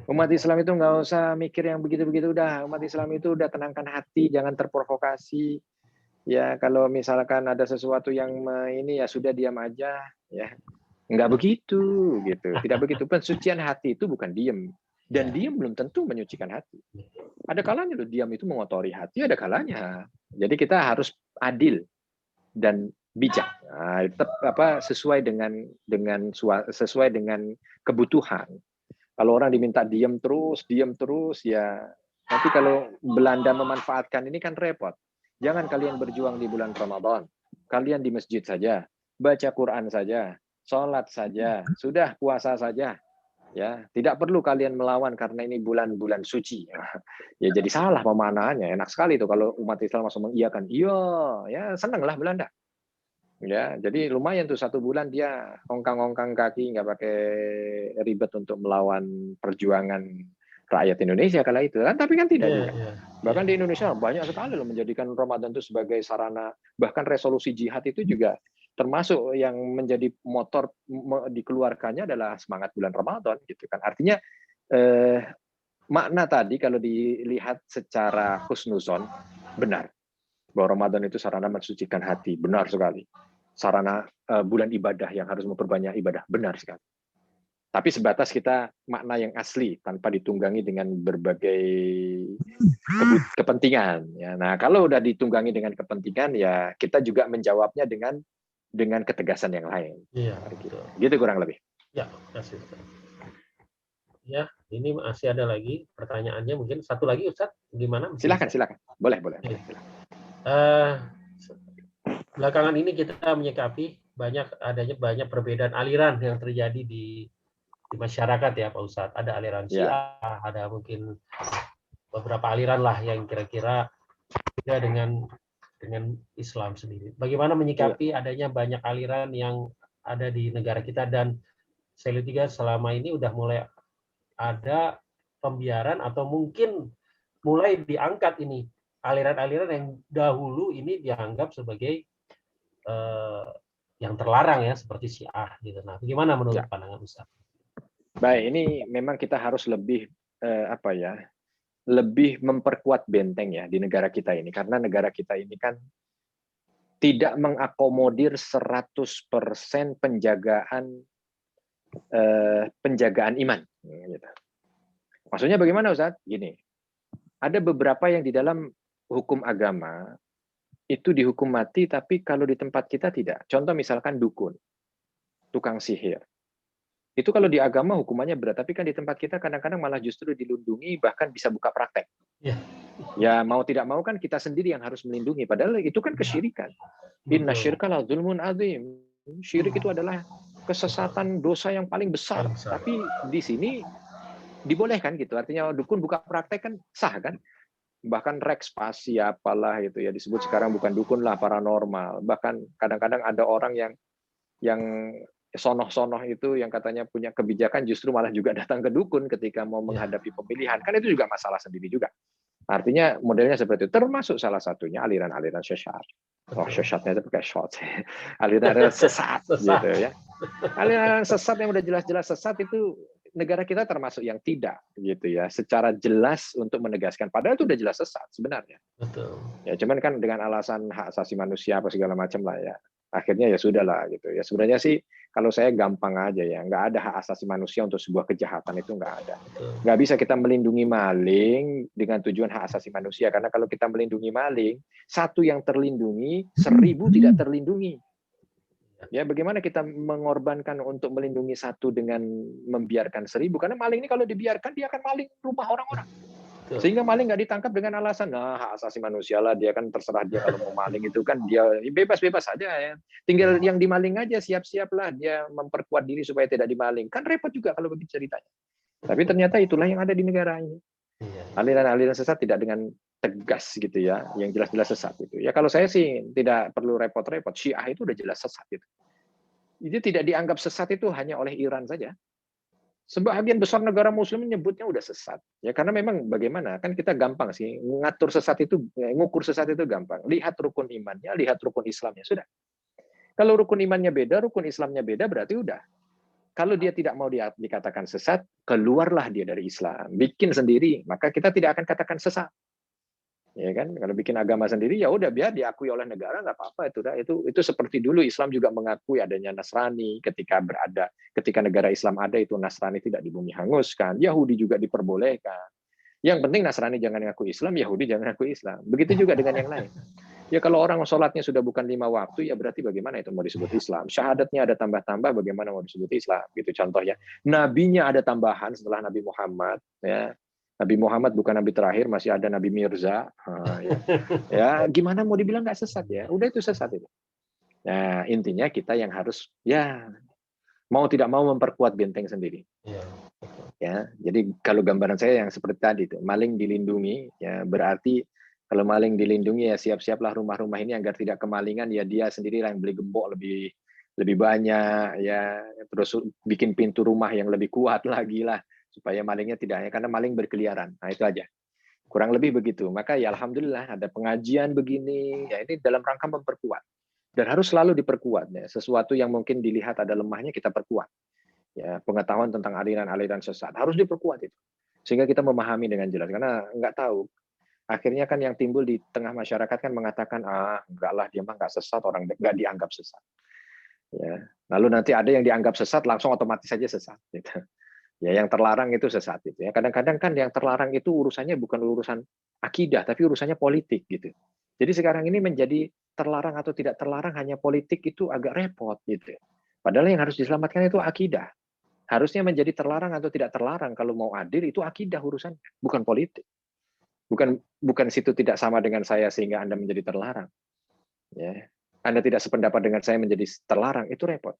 Umat Islam itu nggak usah mikir yang begitu-begitu. Udah, umat Islam itu udah tenangkan hati, jangan terprovokasi. Ya, kalau misalkan ada sesuatu yang ini ya sudah diam aja. Ya, nggak begitu gitu. Tidak begitu. Pensucian hati itu bukan diam. Dan diam belum tentu menyucikan hati. Ada kalanya loh diam itu mengotori hati, ada kalanya. Jadi kita harus adil dan bijak. Nah, tetap sesuai dengan kebutuhan. Kalau orang diminta diam terus ya nanti kalau Belanda memanfaatkan ini kan repot. Jangan kalian berjuang di bulan Ramadan. Kalian di masjid saja, baca Quran saja, sholat saja, sudah puasa saja. Ya, tidak perlu kalian melawan karena ini bulan-bulan suci. Ya jadi salah pemanaannya. Enak sekali itu kalau umat Islam langsung mengiyakan. Iya, ya senanglah Belanda. Ya, jadi lumayan tuh 1 bulan dia ongkang-ongkang kaki, nggak pakai ribet untuk melawan perjuangan rakyat Indonesia kala itu kan, tapi kan tidak juga. Bahkan di Indonesia banyak sekali loh menjadikan Ramadan itu sebagai sarana, bahkan resolusi jihad itu juga termasuk yang menjadi motor dikeluarkannya adalah semangat bulan Ramadan gitu kan. Artinya makna tadi kalau dilihat secara husnuzon benar bahwa Ramadan itu sarana mensucikan hati, benar sekali. Sarana bulan ibadah yang harus memperbanyak ibadah, benar sekali. Tapi sebatas kita makna yang asli tanpa ditunggangi dengan berbagai kepentingan. Ya, nah kalau udah ditunggangi dengan kepentingan ya kita juga menjawabnya dengan ketegasan yang lain. Iya, betul. Gitu kurang lebih. Ya, kasih. Ya, ini masih ada lagi pertanyaannya, mungkin satu lagi Ustaz, gimana? Silakan. Boleh. Belakangan ini kita menyikapi adanya banyak perbedaan aliran yang terjadi di masyarakat ya Pak Ustadz. Ada aliran Syiah, ada mungkin beberapa aliran lah yang kira-kira beda dengan Islam sendiri. Bagaimana menyikapi adanya banyak aliran yang ada di negara kita, dan saya lihat juga selama ini udah mulai ada pembiaran atau mungkin mulai diangkat ini aliran-aliran yang dahulu ini dianggap sebagai yang terlarang ya, seperti Syiah gitu. Nah, bagaimana menurut pandangan Ustaz? Baik, ini memang kita harus lebih lebih memperkuat benteng ya di negara kita ini, karena negara kita ini kan tidak mengakomodir 100% penjagaan iman. Gitu. Maksudnya bagaimana Ustaz? Gini, ada beberapa yang di dalam hukum agama itu dihukum mati, tapi kalau di tempat kita tidak. Contoh misalkan dukun, tukang sihir. Itu kalau di agama hukumannya berat, tapi kan di tempat kita kadang-kadang malah justru dilindungi, bahkan bisa buka praktek. Ya mau tidak mau kan kita sendiri yang harus melindungi, padahal itu kan kesyirikan. Inna syirka la dzulmun adzim. Syirik itu adalah kesesatan, dosa yang paling besar. Tapi di sini dibolehkan gitu. Artinya dukun buka praktek kan sah kan? bahkan Rex Pasi apalah itu ya, disebut sekarang bukan dukun lah, paranormal. Bahkan kadang-kadang ada orang yang sonoh-sonoh itu yang katanya punya kebijakan justru malah juga datang ke dukun ketika mau menghadapi pemilihan. Kan itu juga masalah sendiri juga. Artinya modelnya seperti itu, termasuk salah satunya aliran-aliran sesat. Oh, sesatnya itu pakai short. Aliran sesat gitu ya. Aliran sesat yang udah jelas-jelas sesat itu negara kita termasuk yang tidak gitu ya, secara jelas untuk menegaskan, padahal itu udah jelas sesat sebenarnya. Betul. Ya cuman kan dengan alasan hak asasi manusia apa segala macam lah ya, akhirnya ya sudahlah gitu ya. Sebenarnya sih kalau saya gampang aja ya, nggak ada hak asasi manusia untuk sebuah kejahatan, itu nggak ada. Nggak bisa kita melindungi maling dengan tujuan hak asasi manusia, karena kalau kita melindungi maling, satu yang terlindungi, 1000 tidak terlindungi. Ya, bagaimana kita mengorbankan untuk melindungi satu dengan membiarkan 1000? Karena maling ini kalau dibiarkan dia akan maling rumah orang-orang. Sehingga maling nggak ditangkap dengan alasan, nah hak asasi manusia lah, dia kan terserah dia kalau mau maling itu kan dia bebas-bebas saja ya. Tinggal yang dimaling aja siap-siap lah dia memperkuat diri supaya tidak dimaling. Kan repot juga kalau begitu ceritanya. Tapi ternyata itulah yang ada di negara ini. Aliran-aliran sesat tidak dengan tegas gitu ya, yang jelas-jelas sesat itu. Ya kalau saya sih tidak perlu repot-repot. Syiah itu udah jelas sesat itu. Itu tidak dianggap sesat itu hanya oleh Iran saja. Sebagian besar negara Muslim menyebutnya udah sesat. Ya karena memang bagaimana? Kan kita gampang sih ngatur sesat itu, ngukur sesat itu gampang. Lihat rukun imannya, lihat rukun Islamnya, sudah. Kalau rukun imannya beda, rukun Islamnya beda, berarti udah. Kalau dia tidak mau dikatakan sesat, keluarlah dia dari Islam, bikin sendiri, maka kita tidak akan katakan sesat. Ya kan, kalau bikin agama sendiri ya udah biar diakui oleh negara, nggak apa-apa itu seperti dulu Islam juga mengakui adanya Nasrani ketika negara Islam ada itu Nasrani tidak dibumi hanguskan, Yahudi juga diperbolehkan. Yang penting Nasrani jangan ngaku Islam, Yahudi jangan ngaku Islam. Begitu juga dengan yang lain. Ya kalau orang sholatnya sudah bukan 5 waktu, ya berarti bagaimana itu mau disebut Islam? Syahadatnya ada tambah-tambah, bagaimana mau disebut Islam? Gitu contohnya. Nabinya ada tambahan setelah Nabi Muhammad. Ya. Nabi Muhammad bukan Nabi terakhir, masih ada Nabi Mirza. Ya gimana mau dibilang nggak sesat ya? Udah itu sesat itu. Nah intinya kita yang harus ya mau tidak mau memperkuat benteng sendiri. Ya, jadi kalau gambaran saya yang seperti tadi itu, maling dilindungi, ya berarti kalau maling dilindungi ya siap-siaplah rumah-rumah ini agar tidak kemalingan, ya dia sendiri yang beli gembok lebih banyak, ya terus bikin pintu rumah yang lebih kuat lagi lah supaya malingnya tidak, karena maling berkeliaran. Nah itu aja, kurang lebih begitu. Maka ya alhamdulillah ada pengajian begini, ya ini dalam rangka memperkuat dan harus selalu diperkuat. Ya. Sesuatu yang mungkin dilihat ada lemahnya kita perkuat. Ya, pengetahuan tentang aliran-aliran sesat harus diperkuat itu sehingga kita memahami dengan jelas, karena nggak tahu akhirnya kan yang timbul di tengah masyarakat kan mengatakan enggak lah dia mah nggak sesat, orang nggak dianggap sesat ya, lalu nanti ada yang dianggap sesat langsung otomatis saja sesat gitu. Ya yang terlarang itu sesat itu ya, kadang-kadang kan yang terlarang itu urusannya bukan urusan akidah tapi urusannya politik gitu. Jadi sekarang ini menjadi terlarang atau tidak terlarang hanya politik, itu agak repot gitu, padahal yang harus diselamatkan itu akidah. Harusnya menjadi terlarang atau tidak terlarang kalau mau adil itu akidah urusannya, bukan politik. Bukan situ tidak sama dengan saya sehingga Anda menjadi terlarang. Ya. Anda tidak sependapat dengan saya menjadi terlarang, itu repot.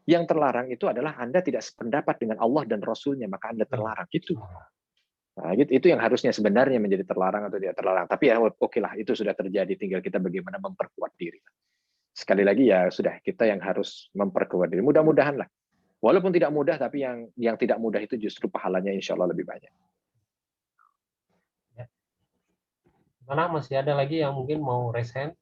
Yang terlarang itu adalah Anda tidak sependapat dengan Allah dan Rasul-Nya, maka Anda terlarang. Itu. Nah, itu yang harusnya sebenarnya menjadi terlarang atau tidak terlarang. Tapi ya oke lah, itu sudah terjadi, tinggal kita bagaimana memperkuat diri. Sekali lagi ya sudah, kita yang harus memperkuat diri. Mudah-mudahan lah. Walaupun tidak mudah, tapi yang tidak mudah itu justru pahalanya insya Allah lebih banyak. Mana masih ada lagi yang mungkin mau raise hand?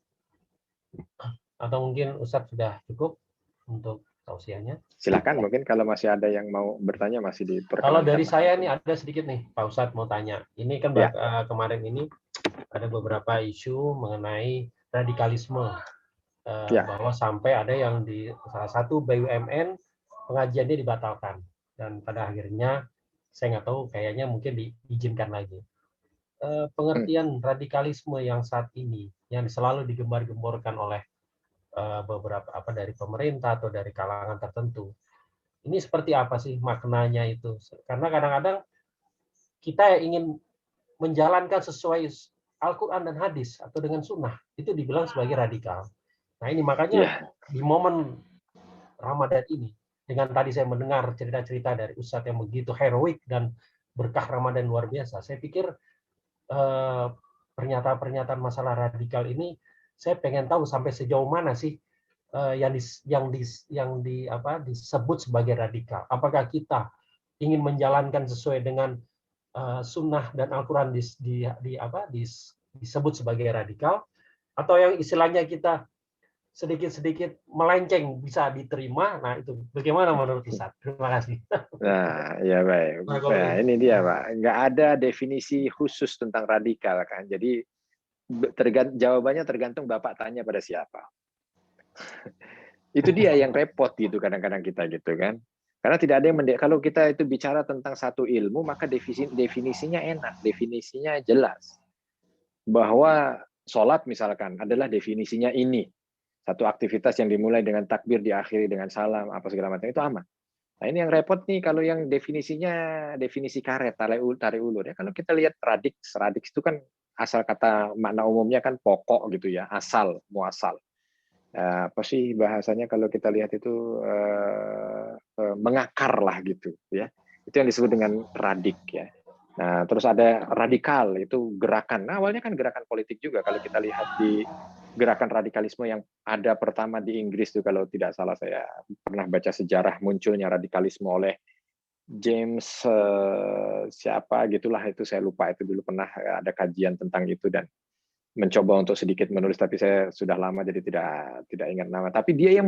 Atau mungkin Ustadz sudah cukup untuk tausiahnya? Silakan, mungkin kalau masih ada yang mau bertanya masih diperkenankan. Kalau dari saya nih ada sedikit nih, Pak Ustadz mau tanya. Ini kan kemarin ini ada beberapa isu mengenai radikalisme. Bahwa sampai ada yang di salah satu BUMN pengajiannya dibatalkan, dan pada akhirnya saya nggak tahu, kayaknya mungkin diizinkan lagi. Pengertian radikalisme yang saat ini yang selalu digembar-gemborkan oleh beberapa dari pemerintah atau dari kalangan tertentu, ini seperti apa sih maknanya itu? Karena kadang-kadang kita ingin menjalankan sesuai Al-Quran dan hadis atau dengan sunnah, itu dibilang sebagai radikal. Nah ini makanya di momen Ramadan ini, dengan tadi saya mendengar cerita-cerita dari Ustadz yang begitu heroik dan berkah Ramadan luar biasa, saya pikir pernyataan-pernyataan masalah radikal ini, saya pengen tahu sampai sejauh mana sih disebut sebagai radikal. Apakah kita ingin menjalankan sesuai dengan sunnah dan Al-Quran disebut sebagai radikal, atau yang istilahnya kita sedikit-sedikit melenceng bisa diterima. Nah, itu bagaimana menurut Ustaz? Terima kasih. Nah, ya baik. Nah, ini dia, Pak. Nggak ada definisi khusus tentang radikal kan. Jadi jawabannya tergantung Bapak tanya pada siapa. Itu dia yang repot gitu kadang-kadang kita gitu kan. Karena tidak ada yang kalau kita itu bicara tentang satu ilmu, maka definisinya enak, definisinya jelas. Bahwa sholat misalkan adalah definisinya ini. Satu aktivitas yang dimulai dengan takbir, diakhiri dengan salam, apa segala macam, itu aman. Nah, ini yang repot nih kalau yang definisinya definisi karet, tarik ulur. Ya, kalau kita lihat radix itu kan asal kata makna umumnya kan pokok gitu ya, asal, muasal. Apa sih bahasanya kalau kita lihat itu mengakar lah gitu ya. Itu yang disebut dengan radik ya. Nah, terus ada radikal, itu gerakan. Nah, awalnya kan gerakan politik juga kalau kita lihat di gerakan radikalisme yang ada pertama di Inggris tuh kalau tidak salah, saya pernah baca sejarah munculnya radikalisme oleh James siapa gitulah, itu saya lupa, itu dulu pernah ada kajian tentang itu dan mencoba untuk sedikit menulis, tapi saya sudah lama jadi tidak ingat nama. Tapi dia yang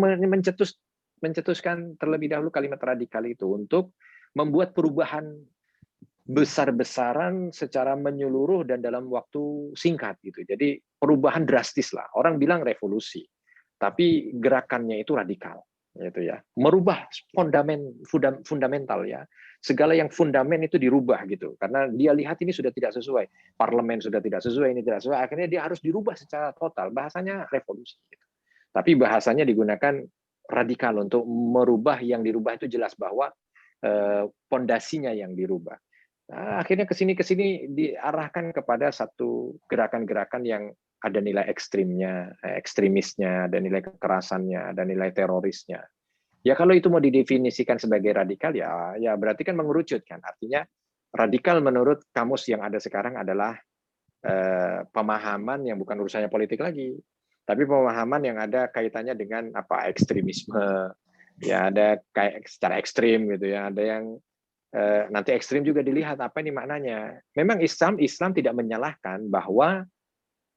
mencetuskan terlebih dahulu kalimat radikal itu untuk membuat perubahan besar-besaran secara menyeluruh dan dalam waktu singkat gitu. Jadi perubahan drastis lah. Orang bilang revolusi, tapi gerakannya itu radikal, gitu ya. Merubah fundamental ya. Segala yang fundamen itu dirubah gitu. Karena dia lihat ini sudah tidak sesuai. Parlemen sudah tidak sesuai, ini tidak sesuai. Akhirnya dia harus dirubah secara total. Bahasanya revolusi. Gitu. Tapi bahasanya digunakan radikal untuk merubah, yang dirubah itu jelas bahwa pondasinya yang dirubah. Nah, akhirnya kesini diarahkan kepada satu gerakan-gerakan yang ada nilai ekstrimnya, ekstremisnya, ada nilai kekerasannya, ada nilai terorisnya. Ya kalau itu mau didefinisikan sebagai radikal ya berarti kan mengerucut kan. Artinya radikal menurut kamus yang ada sekarang adalah pemahaman yang bukan urusannya politik lagi, tapi pemahaman yang ada kaitannya dengan apa, ekstremisme. Ya ada kayak secara ekstrim gitu ya, ada yang nanti ekstrim juga dilihat apa ini maknanya. Memang Islam tidak menyalahkan bahwa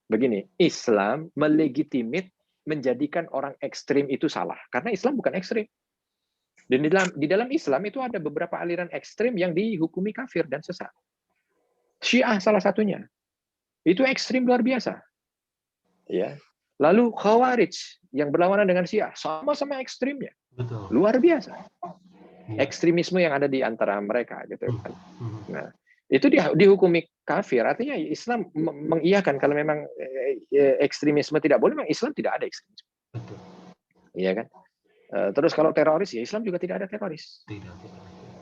begini, Islam melegitimit menjadikan orang ekstrim itu salah, karena Islam bukan ekstrim. Dan di dalam Islam itu ada beberapa aliran ekstrim yang dihukumi kafir dan sesat. Syiah salah satunya. Itu ekstrim luar biasa. Ya. Lalu Khawarij yang berlawanan dengan Syiah sama-sama ekstrimnya. Betul. Luar biasa. Ekstremisme yang ada di antara mereka gitu kan. Nah, itu dihukumi kafir, artinya Islam mengiyakan kalau memang ekstremisme tidak boleh, memang Islam tidak ada ekstremisme. Betul. Iya kan? Terus kalau teroris ya Islam juga tidak ada teroris. Tidak.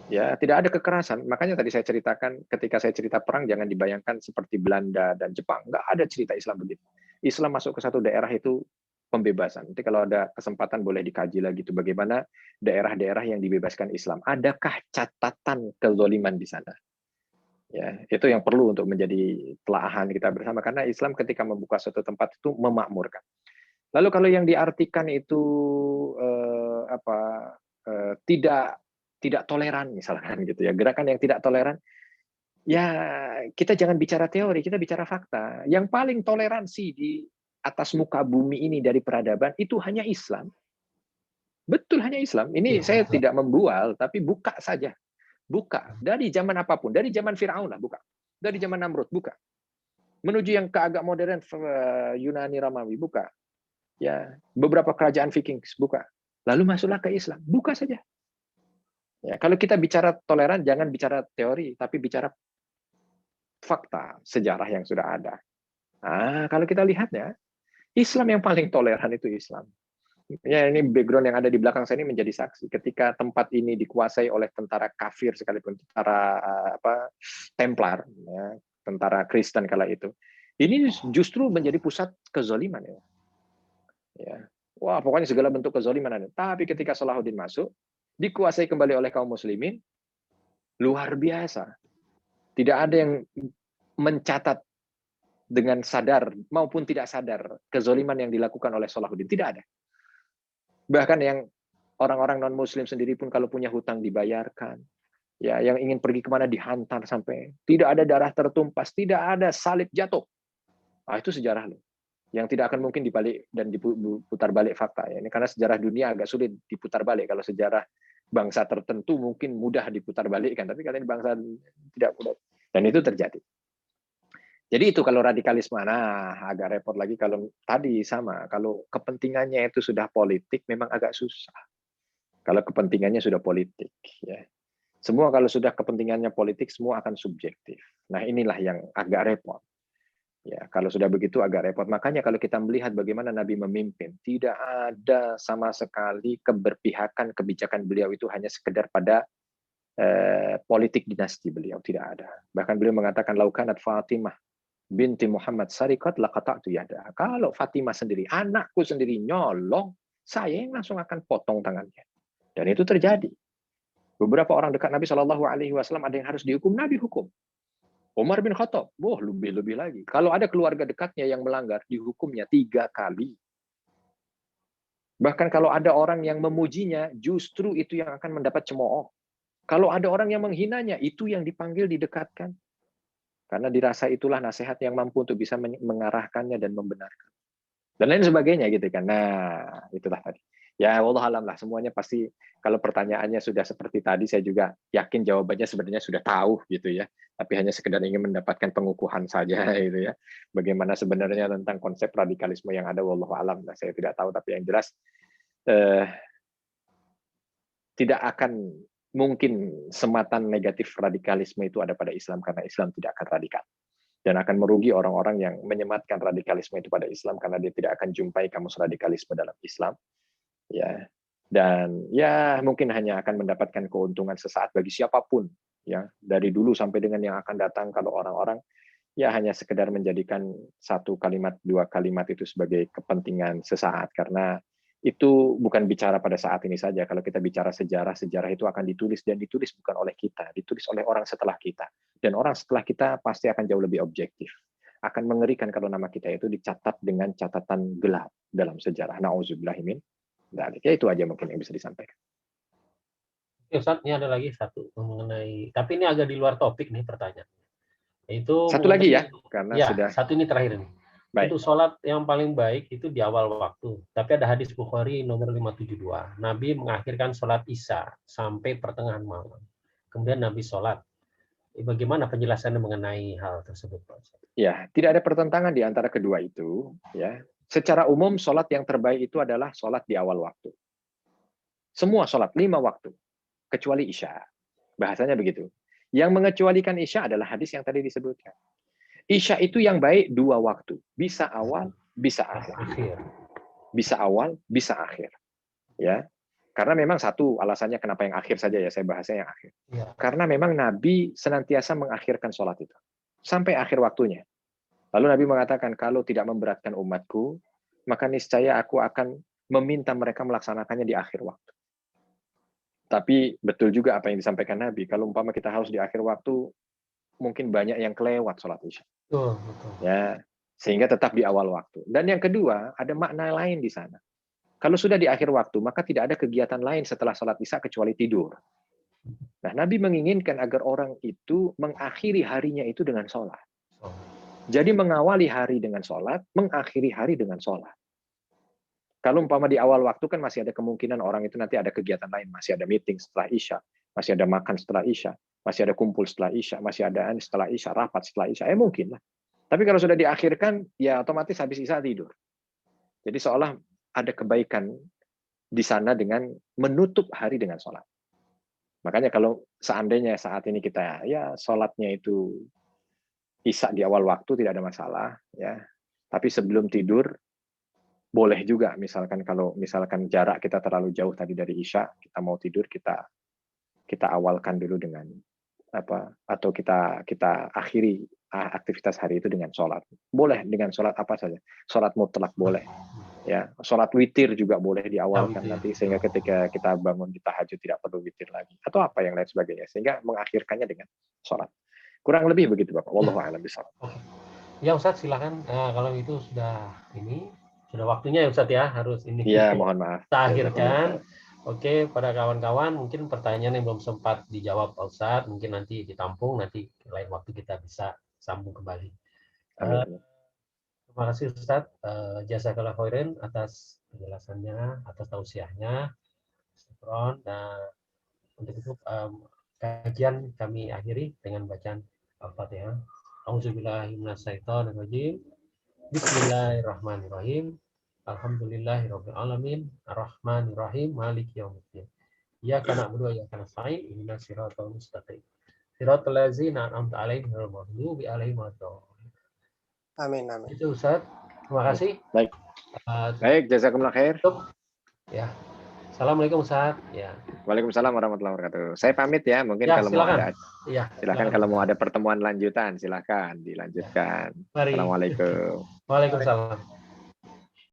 Ya, tidak ada kekerasan. Makanya tadi saya ceritakan ketika saya cerita perang jangan dibayangkan seperti Belanda dan Jepang. Nggak ada cerita Islam begitu. Islam masuk ke satu daerah itu pembebasan. Nanti kalau ada kesempatan boleh dikaji lagi itu bagaimana daerah-daerah yang dibebaskan Islam. Adakah catatan kezaliman di sana? Ya, itu yang perlu untuk menjadi telaahan kita bersama, karena Islam ketika membuka suatu tempat itu memakmurkan. Lalu kalau yang diartikan itu tidak toleran misalkan gitu ya, gerakan yang tidak toleran, ya kita jangan bicara teori, kita bicara fakta. Yang paling toleransi di atas muka bumi ini dari peradaban itu hanya Islam. Betul, hanya Islam. Ini saya tidak membual, tapi buka saja. Buka. Dari zaman apapun. Dari zaman Fir'aun lah, buka. Dari zaman Namrud, buka. Menuju yang ke agak modern, Yunani Romawi, buka. Ya, beberapa kerajaan Viking, buka. Lalu masuklah ke Islam, buka saja. Ya, kalau kita bicara toleran, jangan bicara teori, tapi bicara fakta, sejarah yang sudah ada. Nah, kalau kita lihat ya, Islam yang paling toleran itu Islam. Ya, ini background yang ada di belakang saya ini menjadi saksi. Ketika tempat ini dikuasai oleh tentara kafir sekalipun, tentara Templar, ya, tentara Kristen kala itu, ini justru menjadi pusat kezaliman ya. Ya. Wah, pokoknya segala bentuk kezaliman ada. Tapi ketika Salahuddin masuk, dikuasai kembali oleh kaum muslimin, luar biasa. Tidak ada yang mencatat dengan sadar maupun tidak sadar kezoliman yang dilakukan oleh Salahuddin. Tidak ada. Bahkan yang orang-orang non-Muslim sendiri pun kalau punya hutang dibayarkan. Ya, yang ingin pergi kemana dihantar sampai tidak ada darah tertumpas, tidak ada salib jatuh. Itu sejarah loh. Yang tidak akan mungkin dibalik dan diputar balik fakta. Ya. Ini karena sejarah dunia agak sulit diputar balik. Kalau sejarah bangsa tertentu mungkin mudah diputar balikkan, tapi kalian bangsa tidak mudah. Dan itu terjadi. Jadi itu kalau radikalisme, agak repot lagi kalau tadi sama. Kalau kepentingannya itu sudah politik, memang agak susah. Kalau kepentingannya sudah politik, ya. Semua kalau sudah kepentingannya politik, semua akan subjektif. Nah inilah yang agak repot. Ya, kalau sudah begitu agak repot. Makanya kalau kita melihat bagaimana Nabi memimpin, tidak ada sama sekali keberpihakan kebijakan beliau itu hanya sekedar pada politik dinasti beliau, tidak ada. Bahkan beliau mengatakan laukanat Fatimah binti Muhammad sariqat laqata'tu yada. Kalau Fatimah sendiri, anakku sendiri nyolong, saya yang langsung akan potong tangannya. Dan itu terjadi. Beberapa orang dekat Nabi Shallallahu Alaihi Wasallam ada yang harus dihukum, Nabi hukum. Umar bin Khattab, lebih lagi. Kalau ada keluarga dekatnya yang melanggar, dihukumnya 3 kali. Bahkan kalau ada orang yang memujinya, justru itu yang akan mendapat cemooh. Kalau ada orang yang menghinanya, itu yang dipanggil didekatkan. Karena dirasa itulah nasihat yang mampu untuk bisa mengarahkannya dan membenarkan. Dan lain sebagainya gitu kan. Nah, itulah tadi. Ya Allah alam lah, semuanya pasti kalau pertanyaannya sudah seperti tadi, saya juga yakin jawabannya sebenarnya sudah tahu gitu ya. Tapi hanya sekedar ingin mendapatkan pengukuhan saja gitu ya. Bagaimana sebenarnya tentang konsep radikalisme yang ada, wallahu alam. Nah, saya tidak tahu, tapi yang jelas tidak akan mungkin sematan negatif radikalisme itu ada pada Islam, karena Islam tidak akan radikal. Dan akan merugi orang-orang yang menyematkan radikalisme itu pada Islam, karena dia tidak akan jumpai kamus radikalisme dalam Islam. Ya, dan ya mungkin hanya akan mendapatkan keuntungan sesaat bagi siapapun ya, dari dulu sampai dengan yang akan datang, kalau orang-orang ya hanya sekedar menjadikan 1 kalimat 2 kalimat itu sebagai kepentingan sesaat, karena itu bukan bicara pada saat ini saja. Kalau kita bicara sejarah itu akan ditulis, dan ditulis bukan oleh kita, ditulis oleh orang setelah kita, dan orang setelah kita pasti akan jauh lebih objektif. Akan mengerikan kalau nama kita itu dicatat dengan catatan gelap dalam sejarah. Nauzubillahi min dzalik. Ya itu aja mungkin yang bisa disampaikan. Ustaz, ini ada lagi satu mengenai, tapi ini agak di luar topik nih pertanyaan. Itu satu lagi ya, karena ya, sudah satu ini terakhir nih. baik. Itu sholat yang paling baik itu di awal waktu. Tapi ada hadis Bukhari nomor 572. Nabi mengakhirkan sholat Isya sampai pertengahan malam. Kemudian Nabi sholat. Bagaimana penjelasannya mengenai hal tersebut, Pak? Ya, tidak ada pertentangan di antara kedua itu. Ya, secara umum sholat yang terbaik itu adalah sholat di awal waktu. Semua sholat 5 waktu, kecuali Isya. Bahasanya begitu. Yang mengecualikan Isya adalah hadis yang tadi disebutkan. Isya itu yang baik 2 waktu, bisa awal, bisa akhir. Bisa awal, bisa akhir. Ya, karena memang satu alasannya kenapa yang akhir saja ya, saya bahasnya yang akhir. Ya. Karena memang Nabi senantiasa mengakhirkan sholat itu sampai akhir waktunya. Lalu Nabi mengatakan, kalau tidak memberatkan umatku, maka niscaya aku akan meminta mereka melaksanakannya di akhir waktu. Tapi betul juga apa yang disampaikan Nabi, kalau umpama kita harus di akhir waktu, mungkin banyak yang kelewat sholat Isya. Betul. Ya, sehingga tetap di awal waktu. Dan yang kedua, ada makna lain di sana. Kalau sudah di akhir waktu, maka tidak ada kegiatan lain setelah sholat Isya kecuali tidur. Nah, Nabi menginginkan agar orang itu mengakhiri harinya itu dengan sholat. Jadi mengawali hari dengan sholat, mengakhiri hari dengan sholat. Kalau umpama di awal waktu kan masih ada kemungkinan orang itu nanti ada kegiatan lain, masih ada meeting setelah Isya, masih ada makan setelah Isya, masih ada kumpul setelah Isya, masih ada setelah Isya, rapat setelah Isya, mungkin lah. Tapi kalau sudah diakhirkan, ya otomatis habis Isya tidur. Jadi seolah ada kebaikan di sana dengan menutup hari dengan sholat. Makanya kalau seandainya saat ini kita ya sholatnya itu Isya di awal waktu tidak ada masalah, ya. Tapi sebelum tidur boleh juga, misalkan kalau misalkan jarak kita terlalu jauh tadi dari Isya, kita mau tidur, kita awalkan dulu dengan apa, atau kita akhiri aktivitas hari itu dengan sholat. Boleh dengan sholat apa saja, sholat mutlak boleh, ya, sholat witir juga boleh diawalkan nanti, sehingga ketika kita bangun di tahajud tidak perlu witir lagi, atau apa yang lain sebagainya, sehingga mengakhirkannya dengan sholat. Kurang lebih begitu Bapak. Wallahu a'lam bishawab. Ya Ustadz silakan. Kalau itu sudah waktunya ya Ustadz ya, harus ini Iya, mohon maaf. kita akhirkan. Oke, pada kawan-kawan mungkin pertanyaan yang belum sempat dijawab Pak Ustadz, mungkin nanti ditampung, nanti lain waktu kita bisa sambung kembali. Amin. Terima kasih Ustadz, jazakallah khairan atas penjelasannya, atas tausiahnya. Dan untuk itu kajian kami akhiri dengan bacaan Al-Fatihah. Auzubillahiminasyaitonirrajim. Bismillahirrahmanirrahim. Alhamdulillahirabbil alamin, arrahmanirrahim, maliki yaumiddin. Iyyaka na'budu wa iyyaka nasta'in, ihdinas siratal mustaqim. Siratal ladzina an'amta 'alaihim ghairil maghdubi alaihim waladdallin. Amin, amin. Itu Ustaz. Terima kasih. Baik. Baik, jazakumullah khair. Ya. Assalamualaikum Ustaz. Ya. Waalaikumsalam warahmatullahi wabarakatuh. Saya pamit ya, mungkin Ya, kalau silakan. mau ada Ya, silakan kalau mau ada pertemuan lanjutan, silakan dilanjutkan. Mari. Assalamualaikum. Waalaikumsalam.